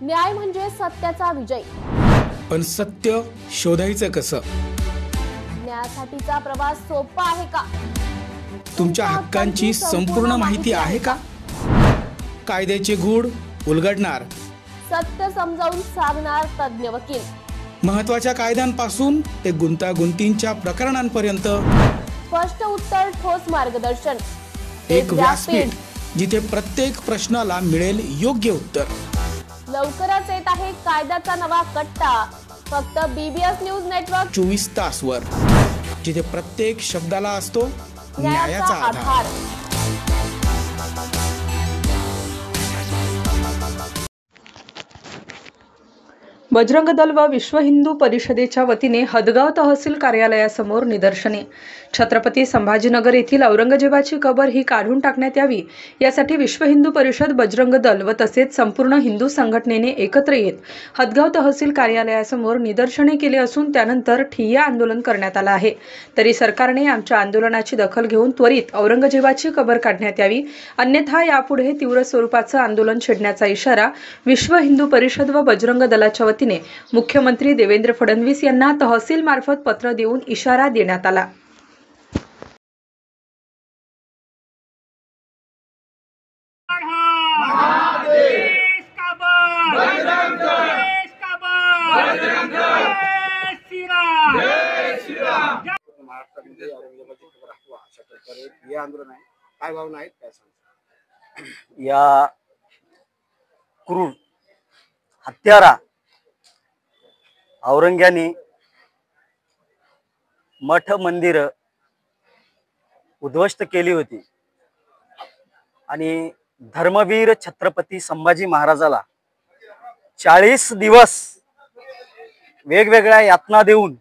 न्याय म्हणजे सत्याचा विजय। पण सत्य शोधायचं कसं? न्यायासाठीचा प्रवास सोपा आहे का? तुमच्या हक्कांची संपूर्ण माहिती आहे का? कायद्याचे गूढ उलगडणार, सत्य समजावून सांगणार तज्ञ वकील। महत्त्वाच्या कायद्यांपासून ते गुंतागुंतींच्या प्रकरणांपर्यंत स्पष्ट उत्तर, ठोस मार्गदर्शन। एक व्यासपीठ जिथे प्रत्येक प्रश्नाला मिळेल योग्य उत्तर। लवकरच येत आहे कायद्याचा नवा कट्टा, फक्त BBS न्यूज नेटवर्क 24 तास वर, जिथे प्रत्येक शब्दाला असतो न्यायाचा आधार। बजरंग दल व विश्व हिंदू परिषदेच्या वतीने हदगाव तहसील कार्यालयासमोर निदर्शने। छत्रपती संभाजीनगर येथील औरंगजेबाची कबर ही काढून टाकण्यात यावी यासाठी विश्व हिंदू परिषद, बजरंग दल व तसेच संपूर्ण हिंदू संघटनेने एकत्र येत हदगाव तहसील कार्यालयासमोर निदर्शने केली असून त्यानंतर ठिय्या आंदोलन करण्यात आलं आहे। तरी सरकारने आमच्या आंदोलनाची दखल घेऊन त्वरित औरंगजेबाची कबर काढण्यात यावी, अन्यथा यापुढे तीव्र स्वरूपाचं आंदोलन छेडण्याचा इशारा विश्व हिंदू परिषद व बजरंग दलाच्या वतीने मुख्यमंत्री देवेंद्र फडणवीस यांना तहसील मार्फत पत्र देऊन इशारा देण्यात आला। या क्रूर हत्यारा औरंग्याने मठ मंदिर उद्ध्वस्त केली होती आणि धर्मवीर छत्रपती संभाजी महाराजाला 40 दिवस वेगवेगळ्या यातना देऊन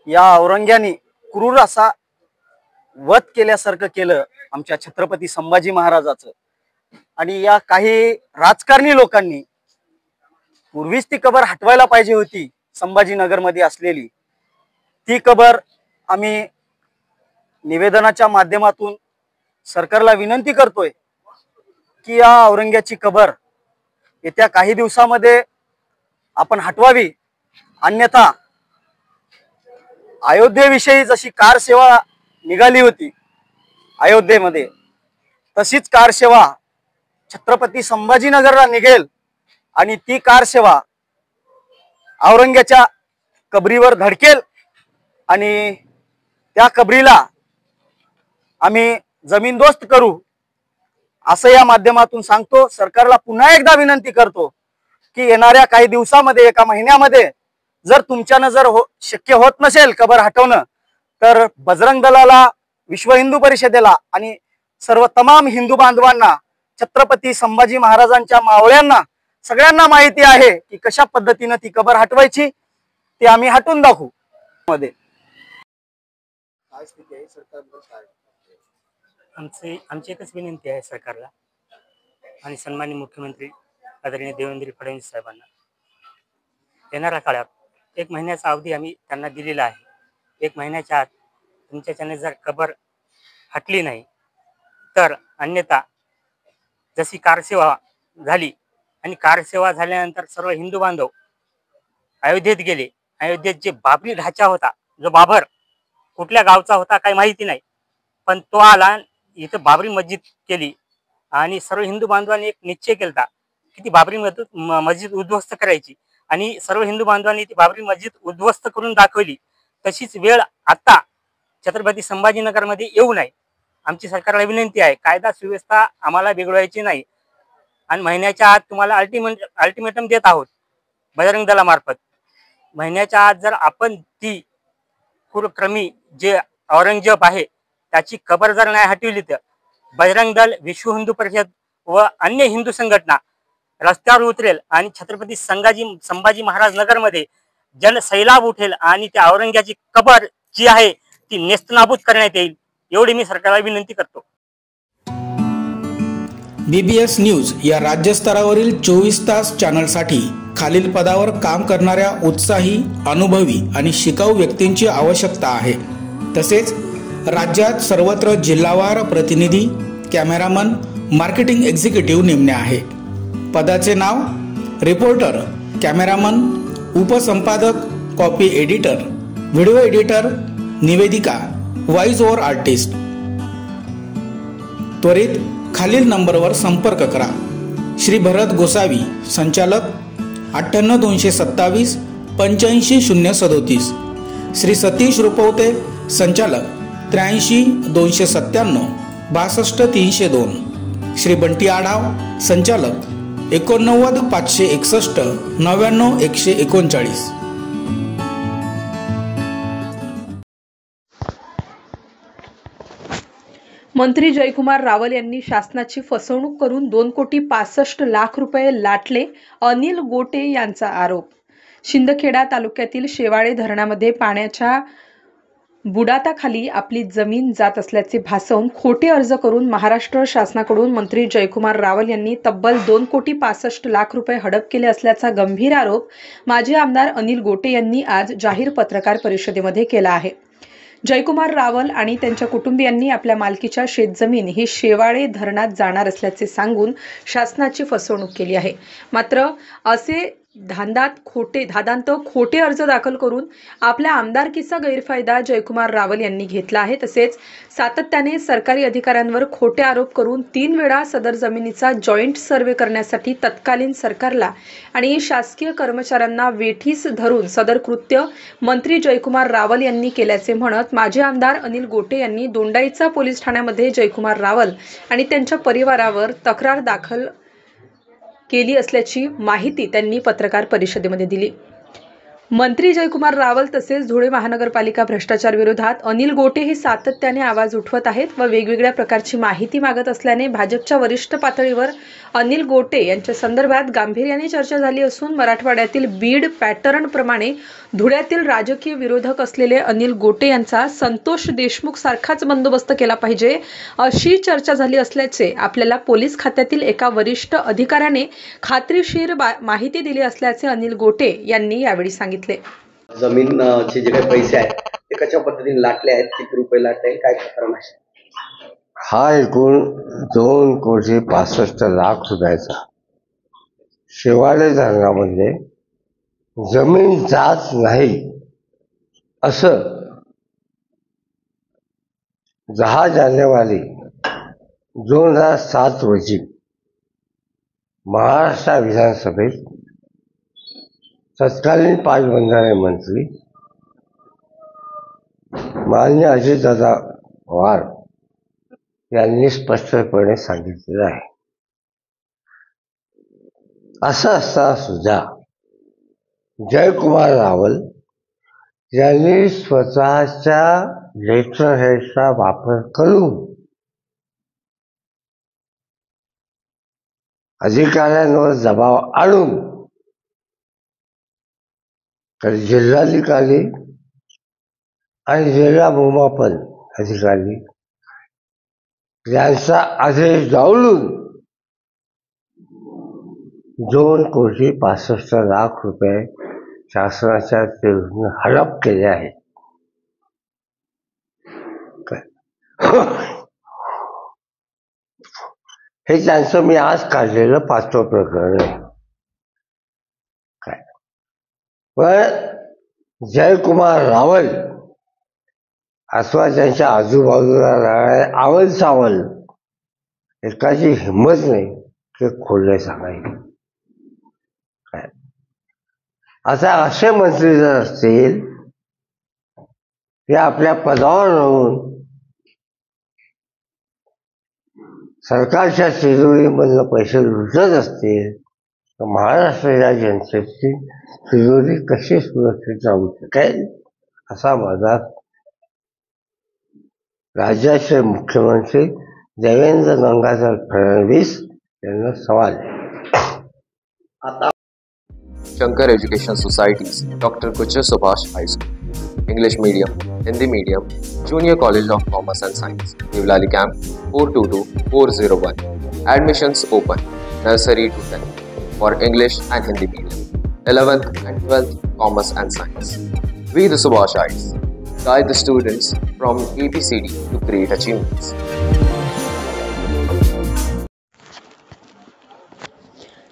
या औरंग्याने क्रूर असा वध केल्यासारखं केलं आमच्या छत्रपती संभाजी महाराजाचं। आणि या काही राजकारणी लोकांनी पूर्वीच ती कबर हटवायला पाहिजे होती, संभाजीनगर मध्ये असलेली ती कबर। आम्ही निवेदनाच्या माध्यमातून सरकारला विनंती करतोय की या औरंग्याची कबर येत्या काही दिवसामध्ये आपण हटवावी, अन्यथा अयोध्येविषयी जशी कार सेवा निघाली होती अयोध्येमध्ये, तशीच कार सेवा छत्रपती संभाजीनगरला निघेल आणि ती कार सेवा औरंग्याच्या कबरीवर धडकेल आणि त्या कबरीला आम्ही जमीनदोस्त करू, असं या माध्यमातून सांगतो। सरकारला पुन्हा एकदा विनंती करतो की येणाऱ्या काही दिवसामध्ये, एका महिन्यामध्ये जर तुमच्यानं जर शक्य होत नसेल कबर हटवणं, तर बजरंग दलाला, विश्व हिंदू परिषदेला आणि सर्व तमाम हिंदू बांधवांना, छत्रपती संभाजी महाराजांच्या मावळ्यांना सगळ्यांना माहिती आहे की कशा पद्धतीने ती कबर हटवायची, ते आम्ही हटवून दाखवू। मध्ये आमची एकच विनंती आहे सरकारला आणि सन्माननीय मुख्यमंत्री आदरणीय देवेंद्र फडणवीस साहेबांना, येणाऱ्या काळात 1 महिन्याचा अवधी आम्ही त्यांना दिलेला आहे। 1 महिन्याच्या आत तुमच्याच्याने जर कबर हटली नाही तर अन्यथा जशी कारसेवा झाली आणि कारसेवा झाल्यानंतर सर्व हिंदू बांधव अयोध्येत गेले। अयोध्येत जे बाबरी ढाचा होता, जो बाबर कुठल्या गावचा होता काही माहिती नाही, पण तो आला इथं बाबरी मस्जिद केली आणि सर्व हिंदू बांधवांनी एक निश्चय केला की ती बाबरी मस्जिद उद्ध्वस्त करायची आणि सर्व हिंदू बांधवांनी ती बाबरी मस्जिद उद्ध्वस्त करून दाखवली। तशीच वेळ आता छत्रपती संभाजीनगरमध्ये येऊ नये, आमची सरकारला विनंती आहे। कायदा सुव्यवस्था आम्हाला बिघडवायची नाही आणि महिन्याच्या आत तुम्हाला अल्टिमेटम देत आहोत बजरंग दलामार्फत। महिन्याच्या आत जर आपण ती कुलक्रमी जे औरंगजेब आहे त्याची कबर जर नाही हटवली तर बजरंग दल, विश्व हिंदू परिषद व अन्य हिंदू संघटना रस्त्यावर उतरेल आणि छत्रपती संभाजी महाराज नगरमध्ये जनसैलाब उठेल आणि त्या औरंग्याची कबर जी आहे ती नेस्तनाबूत करण्यात येईल, एवढी मी सरकारला विनंती करतो। BBS न्यूज या राज्यस्तरावरील 24 तास चॅनलसाठी खालील पदावर काम करणाऱ्या उत्साही, अनुभवी आणि शिकाऊ व्यक्तींची आवश्यकता आहे। तसेच राज्यात सर्वत्र जिल्हावार प्रतिनिधी, कॅमेरामन, मार्केटिंग एक्झिक्युटिव्ह नेमणे आहे। पदाचे नाव रिपोर्टर, कॅमेरामन, उपसंपादक, कॉपी एडिटर, व्हिडिओ एडिटर, निवेदिका, व्हॉइस ओव्हर आर्टिस्ट. त्वरित खालील नंबरवर संपर्क करा. श्री भरत गोसावी, संचालक, 98 227 85 037. श्री सतीश रुपवते, संचालक, 83 297 62 302. श्री बंटी आढाव, संचालक, 89 561 99 139. मंत्री जयकुमार रावल यांनी शासनाची फसवणूक करून 2,65,00,000 रुपये लाटले, अनिल गोटे यांचा आरोप. शिंदखेडा तालुक्यातील शेवाळे धरणामध्ये पाण्याच्या बुडाताखाली आपली जमीन जात असल्याचे भासवून खोटे अर्ज करून महाराष्ट्र शासनाकडून मंत्री जयकुमार रावल यांनी तब्बल 2,65,00,000 रुपये हडप केले असल्याचा गंभीर आरोप माजी आमदार अनिल गोटे यांनी आज जाहीर पत्रकार परिषदेमध्ये केला आहे. जयकुमार रावल आणि त्यांच्या कुटुंबियांनी आपल्या मालकीच्या शेतजमीन ही शेवाळे धरणात जाणार असल्याचे सांगून शासनाची फसवणूक केली आहे. मात्र असे धादांत खोटे अर्ज दाखल करून आपल्या आमदारकीचा गैरफायदा जयकुमार रावल यांनी घेतला आहे. तसेच सातत्याने सरकारी अधिकाऱ्यांवर खोटे आरोप करून 3 वेळा सदर जमिनीचा जॉईंट सर्वे करण्यासाठी तत्कालीन सरकारला आणि शासकीय कर्मचाऱ्यांना वेठीस धरून सदर कृत्य मंत्री जयकुमार रावल यांनी केल्याचे म्हणत माजी आमदार अनिल गोटे यांनी दोंडाईचा पोलीस ठाण्यामध्ये जयकुमार रावल आणि त्यांच्या परिवारावर तक्रार दाखल केली असल्याची माहिती त्यांनी पत्रकार परिषदेमध्ये दिली. मंत्री जयकुमार रावल तसेच धुळे महानगरपालिका भ्रष्टाचार विरोधात अनिल गोटे हे सातत्याने आवाज उठवत आहेत व वेगवेगळ्या प्रकारची माहिती मागत असल्याने भाजपच्या वरिष्ठ पातळीवर अनिल गोटे यांच्या संदर्भात गांभीर्याने चर्चा झाली असून मराठवाड्यातील बीड पॅटर्न प्रमाणे धुळ्यातील राजकीय विरोधक असलेले अनिल गोटे यांचा संतोष देशमुख सारखाच बंदोबस्त केला पाहिजे अशी चर्चा झाली असल्याचे आपल्याला पोलीस खात्यातील एका वरिष्ठ अधिकाऱ्याने खात्रीशीर माहिती दिली असल्याचे अनिल गोटे यांनी यावेळी सांगितले. जमीनचे जे काही पैसे आहेत ते कशा पद्धतीने लाटले आहेत, किती रुपये लाटले, काय प्रकरण आहे? हा एकूण 2,65,00,000 रुपयाचा शेवाळे धरणामध्ये जमीन जात नाही असं 10 जानेवारी 2007 रोजी महाराष्ट्र विधानसभेत तत्कालीन पाटबंधारे मंत्री माननीय अजितदादा पवार यांनी स्पष्टपणे सांगितलेलं आहे. असं असताना सुद्धा जयकुमार रावल यांनी स्वतःच्या लेटर हेडचा वापर करून अधिकाऱ्यांवर दबाव आणून तर जिल्हाधिकारी आणि जिल्हा भूमापन अधिकारी यांचा आदेश डावलून 2,65,00,000 रुपये शासनाच्या विरुद्ध हडप केले आहेत. हे त्यांचं मी आज काढलेलं 5वं प्रकरण आहे. काय पण जयकुमार रावल अथवा त्यांच्या आजूबाजूला राहणारे आवल सावल एकाची हिंमत नाही की खोडले सांगायचे. काय आता असे मंत्री जर असतील ते आपल्या पदावर राहून सरकारच्या तिजोरीमधनं पैसे लुटत असतील तर महाराष्ट्राच्या जनतेची तिजोरी कशी सुरक्षित राहू शकेल असा माझा राज्याचे मुख्यमंत्री देवेंद्र गंगाधर फडणवीस यांना सवाल आता Shankar Education Societies, Dr. Kuchar Subhash High School, English Medium, Hindi Medium, Junior College of Commerce and Science, Nivlali Camp, 422-401. Admissions open, nursery to 10th, for English and Hindi Medium, 11th and 12th Commerce and Science. We the Subhashites guide the students from ABCD to great achievements.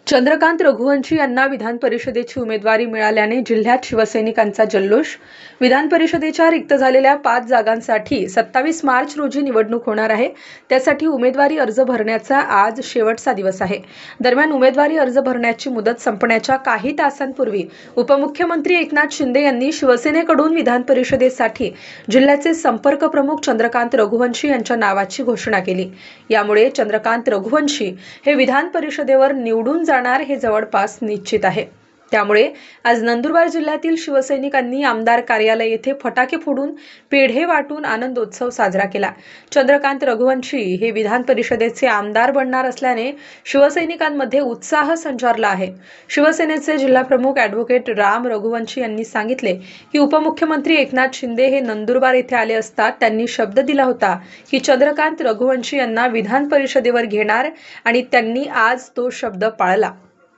Chandrakant Raghuvanshi यांना विधान परिषदेची उमेदवारी मिळाल्याने जिल्ह्यात शिवसैनिकांचा जल्लोष. विधान परिषदेच्या रिक्त झालेल्या 5 जागांसाठी 27 मार्च रोजी निवडणूक होणार आहे. त्यासाठी उमेदवारी अर्ज भरण्याचा आज शेवटचा दिवस आहे. दरम्यान उमेदवारी अर्ज भरण्याची मुदत संपण्याच्या काही तासांपूर्वी उपमुख्यमंत्री एकनाथ शिंदे यांनी शिवसेनेकडून विधान परिषदेसाठी जिल्ह्याचे संपर्क प्रमुख चंद्रकांत रघुवंशी यांच्या नावाची घोषणा केली. यामुळे चंद्रकांत रघुवंशी हे विधान परिषदेवर निवडून जाणार हे जवळपास निश्चित आहे. त्यामुळे आज नंदुरबार जिल्ह्यातील शिवसैनिकांनी आमदार कार्यालय येथे फटाके फोडून पेढे वाटून आनंदोत्सव साजरा केला. चंद्रकांत रघुवंशी हे विधान परिषदेचे आमदार बनणार असल्याने शिवसैनिकांमध्ये उत्साह संचारला आहे. शिवसेनेचे जिल्हा प्रमुख ॲडव्होकेट राम रघुवंशी यांनी सांगितले की उपमुख्यमंत्री एकनाथ शिंदे हे नंदुरबार येथे आले असता त्यांनी शब्द दिला होता की चंद्रकांत रघुवंशी यांना विधान परिषदेवर घेणार आणि त्यांनी आज तो शब्द पाळला.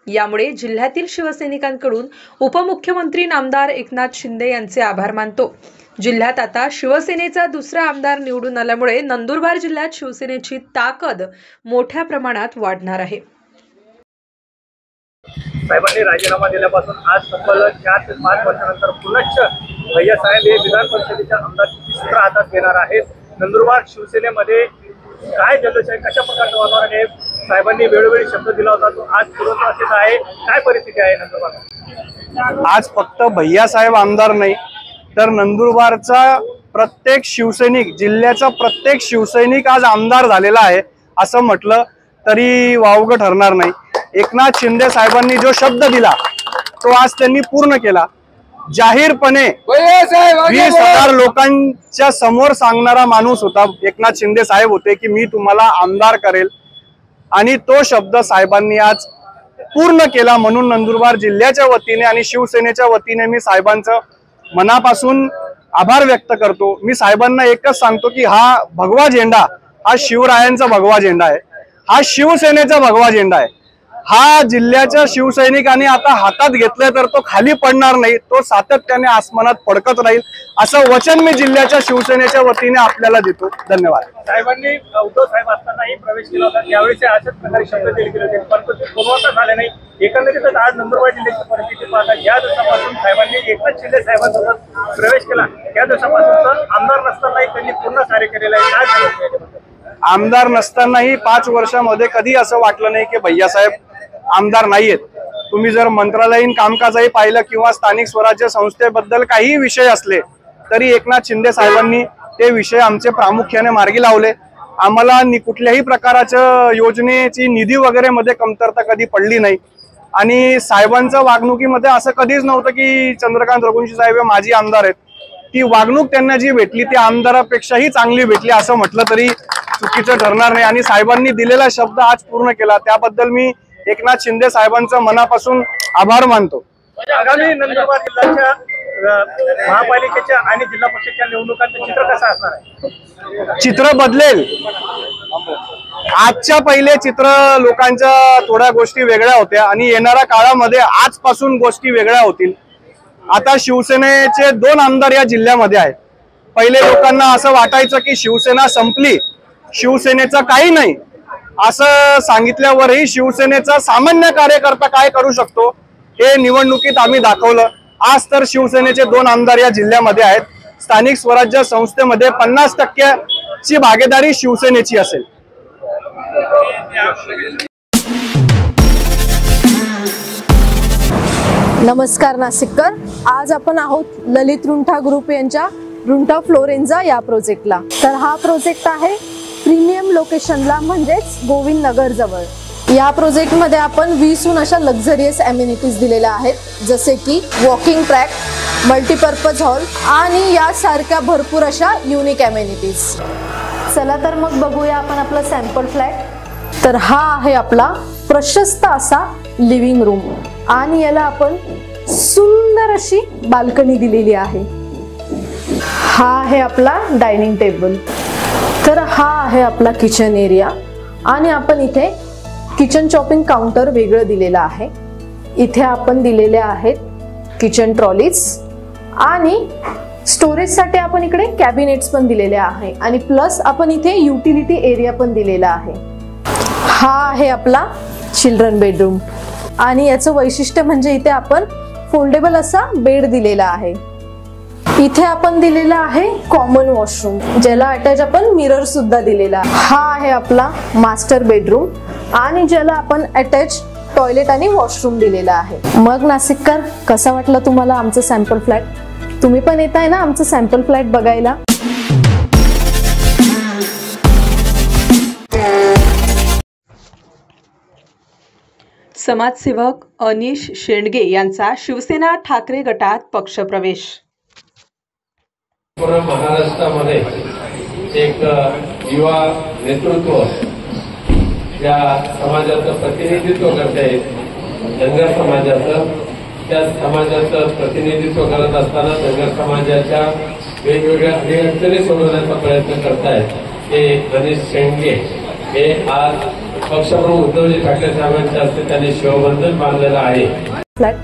यामुळे जिल्ह्यातील शिवसैनिकांकडून उपमुख्यमंत्री नामदार एकनाथ शिंदे यांचे आभार मानतो. जिल्ह्यात आता शिवसेनेचा दुसरा आमदार निवडून आल्यामुळे नंदुरबार जिल्ह्यात शिवसेनेची ताकद मोठ्या प्रमाणात वाढणार आहे. साहेबांनी राजीनामा दिल्यापासून आज तब्बल 4 ते 5 वर्षानंतर पुनश्च भैयासाहेब हे विधान परिषदेच्या आमदारकीची सूत्र हातात घेणार आहेत. नंदुरबार शिवसेनेमध्ये काय जल्लोष आहे, कशा प्रकारचं वातावरण आहे? साहेबांनी वेळोवेळी शब्द दिला होता, तो आज पूर्णत्वास आहे. काय परिस्थिती आहे नंदुरबार? आज फक्त भैयासाहेब आमदार नाही तर नंदुरबारचा प्रत्येक शिवसैनिक, जिल्ह्याचा प्रत्येक शिवसैनिक आज आमदार झालेला आहे असं म्हटलं तरी वावगं ठरणार नाही. एकनाथ शिंदे साहेबांनी जो शब्द दिला तो आज त्यांनी पूर्ण केला. जाहीरपणे 20,000 लोकांच्या समोर सांगणारा माणूस होता एकनाथ शिंदे साहेब होते की मी तुम्हाला आमदार करेल, आणि तो शब्द साहेबांनी आज पूर्ण केला. म्हणून नंदुरबार जिल्ह्याच्या वतीने आणि शिवसेनेच्या वतीने मी साहेबांचं मनापासून आभार व्यक्त करतो. मी साहेबांना एकच सांगतो की हा भगवा झेंडा हा शिवरायांचा भगवा झेंडा आहे, हा शिवसेनेचा भगवा झेंडा आहे. हा जिल्ह्याच्या शिवसैनिकांनी आता हातात घेतलाय तर तो खाली पडणार नाही, तो सातत्याने आसमानात फडकत राहील असं वचन मी जिल्ह्याच्या शिवसेनेच्या वतीने आपल्याला देतो. धन्यवाद. साहेबांनी उद्धव साहेब असतानाही प्रवेश केला होता, त्यावेळेस अशाच प्रकारे शब्द दिले गेले होते, परंतु ते पूर्ववत झाले नाही. एकंदरीतच आज नंदुरबार जिल्ह्याची परिस्थिती पाहता ज्या दिवसापासून साहेबांनी एकनाथ शिंदे साहेबांसोबत प्रवेश केला त्या दिवसापासून आमदार नसतानाही त्यांनी पूर्ण कार्य केलेलं आहे. काय सांगायचं? आमदार नसतानाही 5 वर्षामध्ये कधी असं वाटलं नाही की भैयासाहेब आमदार नाहीयेत. तुम्ही जर मंत्रालयीन कामकाजही पाहिलं किंवा स्थानिक स्वराज्य संस्थेबद्दल काही विषय असले तरी एकनाथ शिंदे साहेबांनी ते विषय आमचे प्रामुख्याने मार्गी लावले. आम्हाला कुठल्याही प्रकारच्या योजनेची निधी वगैरे मध्ये कमतरता कधी पडली नाही. आणि साहेबांच्या वागणुकीमध्ये असं कधीच नव्हतं की चंद्रकांत रघुवंशी साहेब हे माझी आमदार आहेत. ती वागणूक त्यांना जी भेटली ती आमदारापेक्षाही चांगली भेटली असं म्हटलं तरी चुकीचं ठरणार नाही. आणि साहेबांनी दिलेला शब्द आज पूर्ण केला, त्याबद्दल मी एकनाथ शिंदे साहेबांचं मनापासून आभार मानतो. आगामी नंदुरबार जिल्ह्याच्या महापालिकेच्या आणि जिल्हा परिषदेच्या निवडणुकांचं चित्र कसं असणार आहे? चित्र बदलेल. आजच्या पहिले चित्र लोकांच्या थोड्या गोष्टी वेगळ्या होत्या आणि येणाऱ्या काळामध्ये आजपासून गोष्टी वेगळ्या होतील. आता शिवसेनेचे 2 आमदार या जिल्ह्यामध्ये आहेत. पहिले लोकांना असं वाटायचं की शिवसेना संपली, शिवसेनेचं काही नाही असं सांगितल्यावरही शिवसेनेचा सामान्य कार्यकर्ता काय करू शकतो हे निवडणुकीत आम्ही दाखवलं. आज तर शिवसेनेचे 2 आमदार या जिल्ह्यामध्ये आहेत. स्थानिक स्वराज्य संस्थेमध्ये 50% भागीदारी शिवसेनेची असेल. नमस्कार नाशिककर, आज आपण आहोत ललित रुंठा ग्रुप यांच्या रुंठा फ्लोरेन्झा या प्रोजेक्टला. तर हा प्रोजेक्ट आहे प्रीमियम लोकेशनला, म्हणजेच गोविंद नगर जवळ. या प्रोजेक्टमध्ये आपण 20हून अशा लक्झरियस ॲम्युनिटीज दिलेल्या आहेत, जसे की वॉकिंग ट्रॅक, मल्टीपर्पज हॉल आणि यासारख्या भरपूर अशा युनिक ॲम्युनिटीज. चला तर मग बघूया आपण आपला सॅम्पल फ्लॅट. तर हा आहे आपला प्रशस्त असा लिव्हिंग रूम आणि याला आपण सुंदर अशी बाल्कनी दिलेली आहे. हा आहे आपला डायनिंग टेबल. तर हा आहे आपला किचन एरिया आणि आपण इथे किचन चॉपिंग काउंटर वेगळं दिलेलं आहे. इथे आपण दिलेले आहेत किचन ट्रॉलीज आणि स्टोरेजसाठी आपण इकडे कॅबिनेट्स पण दिलेले आहे आणि प्लस आपण इथे युटिलिटी एरिया पण दिलेला आहे. हा आहे आपला चिल्ड्रन बेडरूम. आणि याचं वैशिष्ट्य म्हणजे इथे आपण फोल्डेबल असा बेड दिलेला आहे. इथे आपण दिलेला आहे कॉमन वॉशरूम, ज्याला अटॅच आपण मिरर सुद्धा दिलेला आहे. हा आहे आपला मास्टर बेडरूम आणि ज्याला आपण अटॅच टॉयलेट आणि वॉशरूम दिलेला आहे. मग नाशिककर, कसा वाटलं तुम्हाला आमचं सॅम्पल फ्लॅट? तुम्ही पण येताय ना आमचं सॅम्पल फ्लॅट बघायला? समाजसेवक अनिश शेंडगे यांचा शिवसेना ठाकरे गटात पक्षप्रवेश. पूर्ण महाराष्ट्रामध्ये एक युवा नेतृत्व या समाजाचं प्रतिनिधित्व करते, धनगर समाजाचं. त्या समाजाचं प्रतिनिधित्व करत असताना धनगर समाजाच्या वेगवेगळ्या अडचणी सोडवण्याचा प्रयत्न करतायत हे अनिश शेंडगे हे आज पक्षप्रमुख उद्धवजी ठाकरे साहेबांच्या हस्ते त्यांनी शिवबंधन बांधलेलं आहे. फ्लॅट,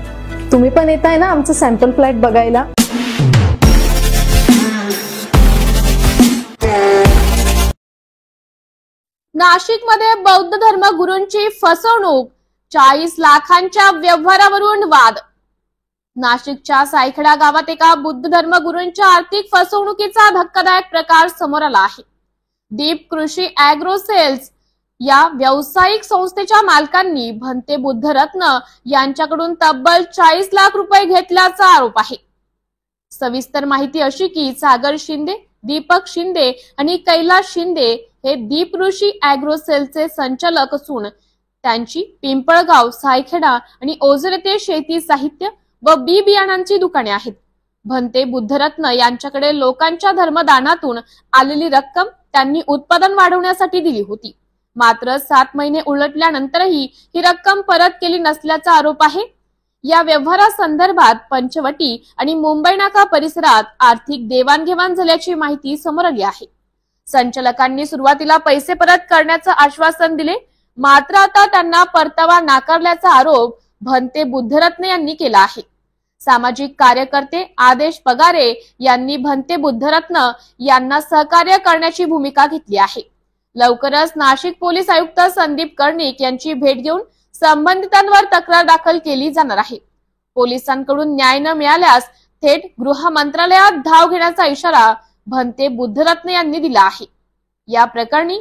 तुम्ही पण येताय ना आमचं सॅम्पल फ्लॅट बघायला? नाशिकमध्ये बौद्ध धर्मगुरूंची फसवणूक, 40 लाखांच्या व्यवहारावरून वाद. नाशिकच्या सायखेडा गावात एका बुद्ध धर्मगुरूंच्या आर्थिक फसवणुकीचा धक्कादायक प्रकार समोर आला आहे. दीप कृषी अॅग्रो सेल्स या व्यावसायिक संस्थेच्या मालकांनी भंते बुद्धरत्न यांच्याकडून तब्बल 40 लाख रुपये घेतल्याचा आरोप आहे. सविस्तर माहिती अशी की सागर शिंदे, दीपक शिंदे आणि कैलास शिंदे हे दीप ऋषी अॅग्रो सेलचे संचालक असून त्यांची पिंपळगाव, सायखेडा आणि ओझर येथे शेती साहित्य व बी बियाणांची दुकाने आहेत. भंते बुद्धरत्न यांच्याकडे लोकांच्या धर्मदानातून आलेली रक्कम त्यांनी उत्पादन वाढवण्यासाठी दिली होती. मात्र 7 महिने उलटल्यानंतरही ही रक्कम परत केली नसल्याचा आरोप आहे. या व्यवहारासंदर्भात पंचवटी आणि मुंबई नाका परिसरात आर्थिक देवाणघेवाण झाल्याची माहिती समोर आली आहे. संचालकांनी सुरुवातीला पैसे परत करण्याचं आश्वासन दिले, मात्र आता त्यांना परतावा नाकारल्याचा आरोप भंते बुद्धरत्न यांनी केला आहे. सामाजिक कार्यकर्ते आदेश पगारे यांनी भंते बुद्धरत्न यांना सहकार्य करण्याची भूमिका घेतली आहे. लवकरच नाशिक पोलीस आयुक्त संदीप कर्णिक यांची भेट घेऊन संबंधितांवर तक्रार दाखल केली जाणार आहे. पोलिसांकडून न्याय न मिळाल्यास थेट गृह मंत्रालयात धाव घेण्याचा इशारा भंते बुद्धरत्न यांनी दिला आहे. या प्रकरणी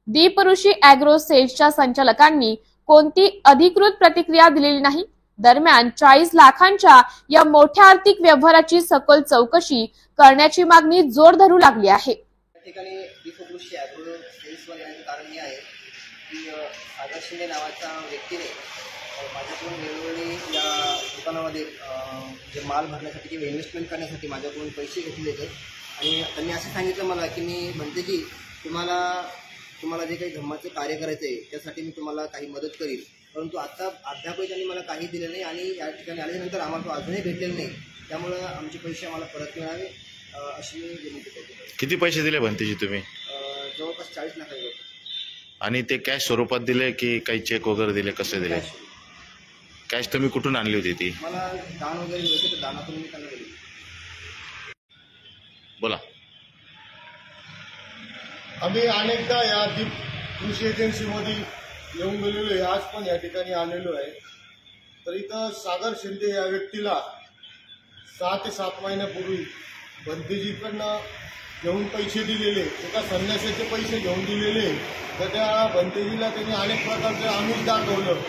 दीप ऋषी अॅग्रो सेल्सच्या संचालकांनी कोणती अधिकृत प्रतिक्रिया दिलेली नाही. दरम्यान 40 लाखांच्या या मोठ्या आर्थिक व्यवहाराची सखोल चौकशी करण्याची मागणी जोर धरू लागली आहे. कारण हे आहे की सागर शिंदे नावाच्या व्यक्तीने माझ्याकडून वेळोवेळी या दुकानामध्ये जे माल भरण्यासाठी किंवा इन्व्हेस्टमेंट करण्यासाठी माझ्याकडून पैसे घेतले होते आणि त्यांनी असं सांगितलं मला की मी म्हणते की तुम्हाला जे काही धम्माचं कार्य करायचं आहे त्यासाठी मी तुम्हाला काही मदत करील, परंतु आता अद्यापही त्यांनी मला काही दिलं नाही आणि या ठिकाणी आल्यानंतर आम्हाला तो अजूनही भेटलेला नाही. त्यामुळं आमचे पैसे आम्हाला परत मिळावे अशी मी विनंती करतो. किती पैसे दिले भंतेजी तुम्ही? जवळपास 40 लाख रुपये. आणि ते कॅश स्वरूपात दिले की काही चेक वगैरे दिले, कसे दिले? कॅश तुम्ही कुठून आणली होती ती? मला दान वगैरे दिले होते, दानातून मी त्यांना दिली. बोला. आम्ही अनेकदा या दीप कृषी एजन्सीमध्ये येऊन गेलेलो आहे, आज पण या ठिकाणी आलेलो आहे. तर इथं सागर शिंदे या व्यक्तीला 6 ते 7 महिन्यापूर्वी भंतेजीकडनं घेऊन पैसे दिलेले, एका संन्यासाचे पैसे घेऊन दिलेले. तर त्या भंतेजीला त्यांनी अनेक प्रकारचे आमिष दाखवलं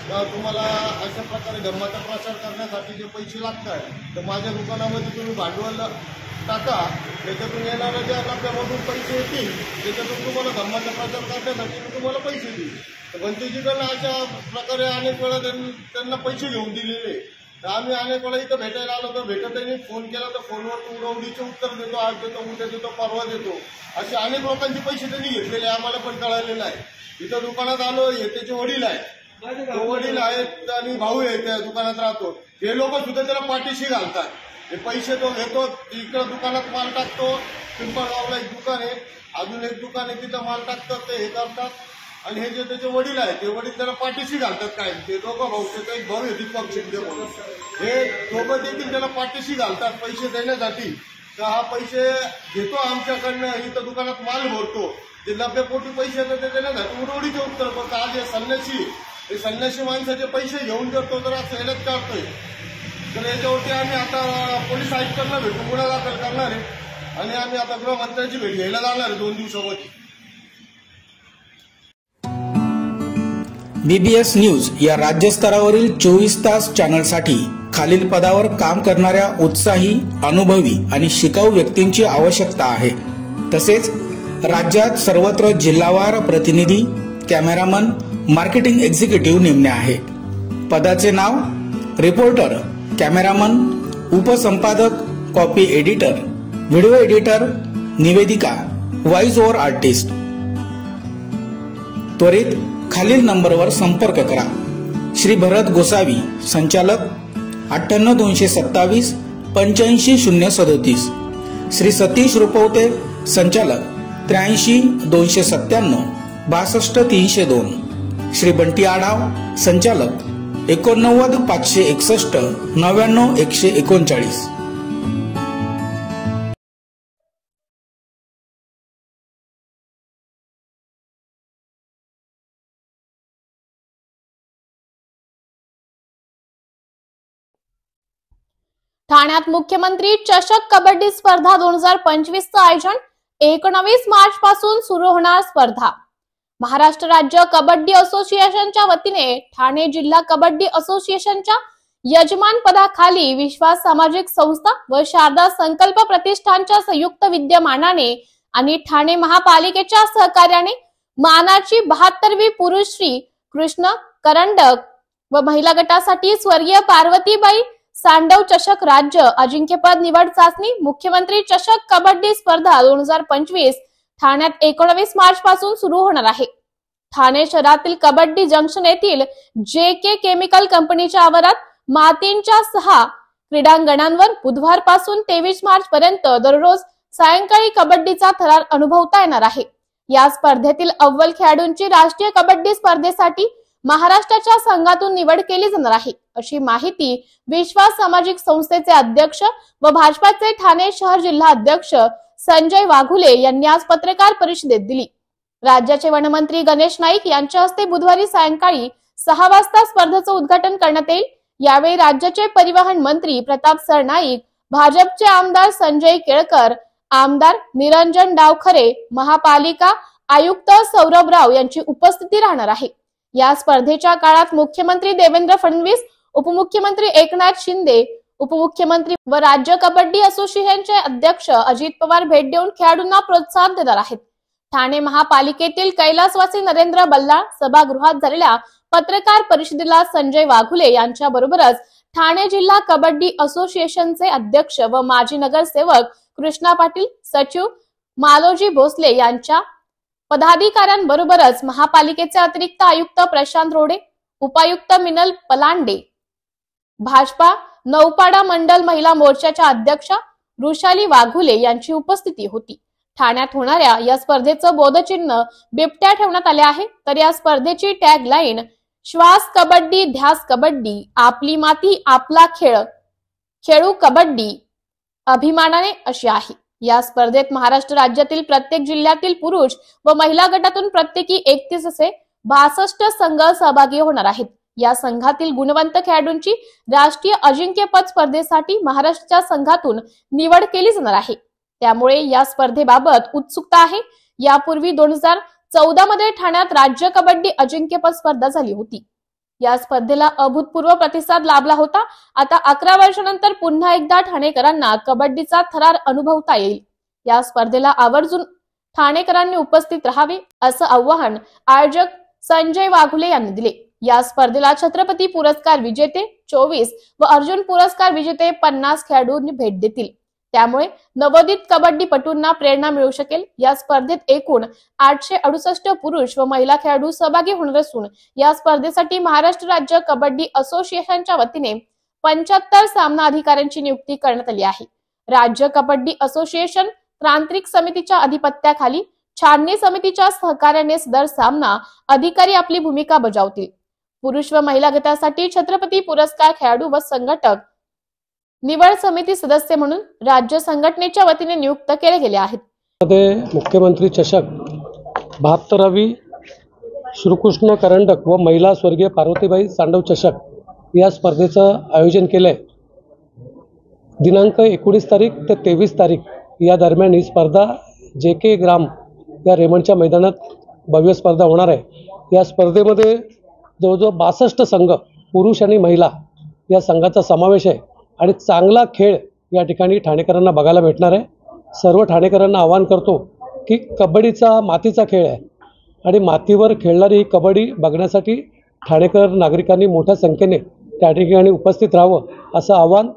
का तुम्हाला अशा प्रकारे धर्माचा प्रसार करण्यासाठी जे पैसे लागतात तर माझ्या दुकानामध्ये तुम्ही भांडवल टाका, त्याच्यातून येणाऱ्या ज्या नफ्यामधून पैसे येतील त्याच्यातून तुम्हाला धर्माचा प्रचार करण्यासाठी मी तुम्हाला पैसे देईल. तर भंतेजीकडनं अशा प्रकारे अनेक वेळा त्यांना पैसे घेऊन दिलेले. तर आम्ही अनेक वेळा इथं भेटायला आलो तर भेटताना फोन केला तर फोनवर उडवडीचे उत्तर देतो, आज देतो, उद्या देतो, परवा देतो, असे अनेक लोकांचे पैसे त्यांनी घेतलेले आम्हाला पण कळालेलं आहे. इथं दुकानात आलो, हे त्याचे वडील आहेत, तो वडील आहेत आणि भाऊ आहे, त्या दुकानात राहतो. हे लोक सुद्धा त्याला पाठीशी घालतात. हे पैसे तो घेतो, इकडं दुकानात माल टाकतो, पिंपळगावला एक दुकान आहे, अजून एक दुकान आहे, तिथं माल टाकतात, ते हे करतात. आणि हे जे त्याचे वडील आहेत ते वडील त्याला पाठीशी घालतात. काय ते दोघं भाऊ, त्याचा एक भाऊ आहे दीपक शिंदे म्हणून, हे दोघं देखील त्याला पाठीशी घालतात पैसे देण्यासाठी. तर हा पैसे घेतो आमच्याकडनं, इथं दुकानात माल भरतो, ते 90 कोटी पैसे येतात ते देण्यासाठी उडवडीचे उत्तर करतात. आज हे संन्यासी हे संन्यासी माणसाचे पैसे घेऊन जर तो जर असं हेडत काढतोय तर याच्यावरती आम्ही आता पोलीस आयुक्तांना भेटून गुन्हा दाखल करणार आहे आणि आम्ही आता गृहमंत्र्यांची भेट घ्यायला जाणार आहे 2 दिवसामध्ये. BBS न्यूज या राज्यस्तरावरील 24 तास चॅनलसाठी खालील पदावर काम करणाऱ्या उत्साही, अनुभवी आणि शिकाऊ व्यक्तींची आवश्यकता आहे. तसेच राज्यात सर्वत्र जिल्हावार प्रतिनिधी, कॅमेरामन, मार्केटिंग एक्झिक्युटिव्ह नेमणे आहे. पदाचे नाव: रिपोर्टर, कॅमेरामन, उपसंपादक, कॉपी एडिटर, व्हिडिओ एडिटर, निवेदिका, व्हॉइस ओव्हर आर्टिस्ट. त्वरित खालील नंबरवर संपर्क करा. श्री भरत गोसावी, संचालक, 98 227 85 037. श्री सतीश रुपवते, संचालक, 83 297 62 302. श्री बंटी आढाव, संचालक, 89 561 99 139. ठाण्यात मुख्यमंत्री चषक कबड्डी स्पर्धा 2025 चं आयोजन. 19 मार्च पासून सुरू होणार स्पर्धा. महाराष्ट्र राज्य कबड्डी असोसिएशनच्या वतीने ठाणे जिल्हा कबड्डी असोसिएशनच्या यजमान पदाखाली विश्वास सामाजिक संस्था व शारदा संकल्प प्रतिष्ठानच्या संयुक्त विद्यमानाने आणि ठाणे महापालिकेच्या सहकार्याने मानाची 72वी पुरुष श्री कृष्ण करंडक व महिला गटासाठी स्वर्गीय पार्वतीबाई सांडव चषक राज्य अजिंक्यपद निवड चाचणी मुख्यमंत्री चषक कबड्डी स्पर्धा 2025 ठाण्यात 19 मार्च पासून सुरू होणार आहे. ठाणे शहरातील कबड्डी जंक्शन येथील JK केमिकल कंपनीच्या आवारात मातींच्या 6 क्रीडांगणांवर बुधवारपासून 23 मार्च पर्यंत दररोज सायंकाळी कबड्डीचा थरार अनुभवता येणार आहे. या स्पर्धेतील अव्वल खेळाडूंची राष्ट्रीय कबड्डी स्पर्धेसाठी महाराष्ट्राच्या संघातून निवड केली जाणार आहे, अशी माहिती विश्वास सामाजिक संस्थेचे अध्यक्ष व भाजपाचे ठाणे शहर जिल्हा अध्यक्ष संजय वाघुले यांनी आज पत्रकार परिषदेत दिली. राज्याचे वनमंत्री गणेश नाईक यांच्या हस्ते बुधवारी सायंकाळी 6 वाजता स्पर्धेचं उद्घाटन करण्यात येईल. यावेळी राज्याचे परिवहन मंत्री प्रताप सरनाईक, भाजपचे आमदार संजय केळकर, आमदार निरंजन डावखरे, महापालिका आयुक्त सौरभ राव यांची उपस्थिती राहणार आहे. या स्पर्धेच्या काळात मुख्यमंत्री देवेंद्र फडणवीस, उपमुख्यमंत्री एकनाथ शिंदे, उपमुख्यमंत्री व राज्य कबड्डी असोसिएशनचे अध्यक्ष अजित पवार भेट देऊन खेळाडूंना प्रोत्साहन देणार आहेत. ठाणे महापालिकेतील कैलासवासी नरेंद्र बल्लाळ सभागृहात झालेल्या पत्रकार परिषदेला संजय वाघुले यांच्या बरोबरच ठाणे जिल्हा कबड्डी असोसिएशनचे अध्यक्ष व माजी नगरसेवक कृष्णा पाटील, सचिव मालोजी भोसले यांच्या पदाधिकाऱ्यांबरोबरच महापालिकेचे अतिरिक्त आयुक्त प्रशांत रोडे, उपायुक्त मिनल पलांडे, भाजपा नौपाडा मंडल महिला मोर्चाच्या अध्यक्षा रुशाली वाघुले यांची उपस्थिती होती. ठाण्यात होणाऱ्या या स्पर्धेचं बोधचिन्ह बिबट्या ठेवण्यात आले आहे. तर या स्पर्धेची टॅग लाईन श्वास कबड्डी, ध्यास कबड्डी, आपली माती आपला खेळ, खेळू कबड्डी अभिमानाने अशी आहे. या स्पर्धेत महाराष्ट्र राज्यातील प्रत्येक जिल्ह्यातील पुरुष व महिला गटातून प्रत्येकी 31 असे 62 संघ सहभागी होणार आहेत. या संघातील गुणवंत खेळाडूंची राष्ट्रीय अजिंक्यपद स्पर्धेसाठी महाराष्ट्राच्या संघातून निवड केली जाणार आहे. त्यामुळे या स्पर्धेबाबत उत्सुकता आहे. यापूर्वी 2014 मध्ये ठाण्यात राज्य कबड्डी अजिंक्यपद स्पर्धा झाली होती. या स्पर्धेला अभूतपूर्व प्रतिसाद लाभला होता. आता 11 वर्षानंतर पुन्हा एकदा ठाणेकरांना कबड्डीचा थरार अनुभवता येईल. या स्पर्धेला आवर्जून ठाणेकरांनी उपस्थित राहावे असं आवाहन आयोजक संजय वाघुले यांनी दिले. या स्पर्धेला छत्रपती पुरस्कार विजेते 24 व अर्जुन पुरस्कार विजेते 50 खेळाडूंनी भेट देतील. त्यामुळे नवोदित कबड्डीपटूंना प्रेरणा मिळू शकेल. या स्पर्धेत एकूण 868 पुरुष व महिला खेळाडू सहभागी होणार असून या स्पर्धेसाठी महाराष्ट्र राज्य कबड्डी असोसिएशनच्या वतीने 75 सामना अधिकाऱ्यांची नियुक्ती करण्यात आली आहे. राज्य कबड्डी असोसिएशन तांत्रिक समितीच्या अधिपत्याखाली छाननी समितीच्या सहकार्याने सदर सामना अधिकारी आपली भूमिका बजावतील. पुरुष व महिला गटासाठी छत्रपती पुरस्कार खेळाडू व संघटक निवड समिती सदस्य म्हणून राज्य संघटनेच्या वतीने नियुक्त केले गेले आहेत. मुख्यमंत्री चषक 72वी श्रीकृष्ण करंडक व महिला स्वर्गीय पार्वतीबाई सांडव चषक या स्पर्धेचं आयोजन केलं आहे. दिनांक 19 तारीख ते 23 तारीख या दरम्यान ही स्पर्धा JK ग्राम या रेमंडच्या मैदानात भव्य स्पर्धा होणार आहे. या स्पर्धेमध्ये जवळजवळ 62 संघ पुरुष आणि महिला या संघाचा समावेश आहे आणि चांगला खेळ या ठिकाणी ठाणेकरांना बघायला भेटणार आहे. सर्व ठाणेकरांना आवाहन करतो की कबड्डीचा मातीचा खेळ आहे आणि मातीवर खेळणारी ही कबड्डी बघण्यासाठी ठाणेकर नागरिकांनी मोठ्या संख्येने त्या ठिकाणी उपस्थित राहावं असं आवाहन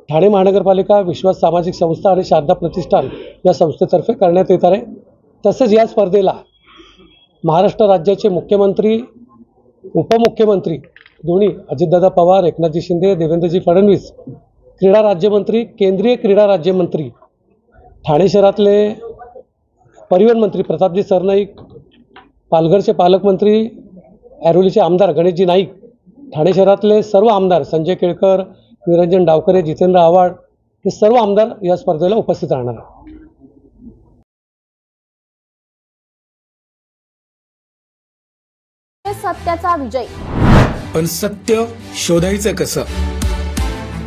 ठाणे महानगरपालिका, विश्वास सामाजिक संस्था आणि शारदा प्रतिष्ठान या संस्थेतर्फे करण्यात येत आहे. तसेच या स्पर्धेला महाराष्ट्र राज्याचे मुख्यमंत्री, उपमुख्यमंत्री दोन्ही अजितदादा पवार, एकनाथजी शिंदे, देवेंद्रजी फडणवीस, क्रीडा राज्यमंत्री, केंद्रीय क्रीडा राज्यमंत्री, ठाणे शहरातले परिवहन मंत्री प्रतापजी सरनाईक, पालघरचे पालकमंत्री, ऐरोलीचे आमदार गणेशजी नाईक, ठाणे शहरातले सर्व आमदार संजय केळकर, निरंजन डावकरे, जितेंद्र आव्हाड हे सर्व आमदार या स्पर्धेला उपस्थित राहणार आहेत. सत्याचा विजय. पण सत्य शोधायचं कसं?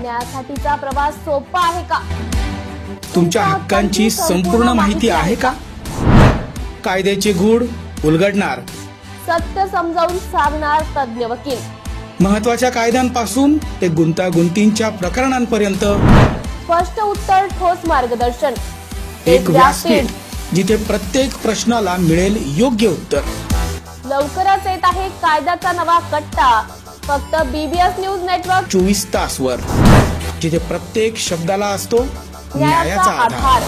न्यायासाठीचा प्रवास सोपा आहे का? तुमच्या हक्कांची संपूर्ण माहिती आहे का? कायद्याचे गूढ उलगडणार, सत्य समजावून सांगणार तज्ञ वकील. महत्त्वाच्या कायद्यांपासून ते गुंतागुंतींच्या प्रकरणांपर्यंत स्पष्ट उत्तर, ठोस मार्गदर्शन. एक व्यासपीठ जिथे प्रत्येक प्रश्नाला मिळेल योग्य उत्तर. लवकरच येत आहे कायद्याचा नवा कट्टा, फक्त BBS न्यूज नेटवर्क 24 तास वर, जिथे प्रत्येक शब्दाला असतो न्यायाचा आधार.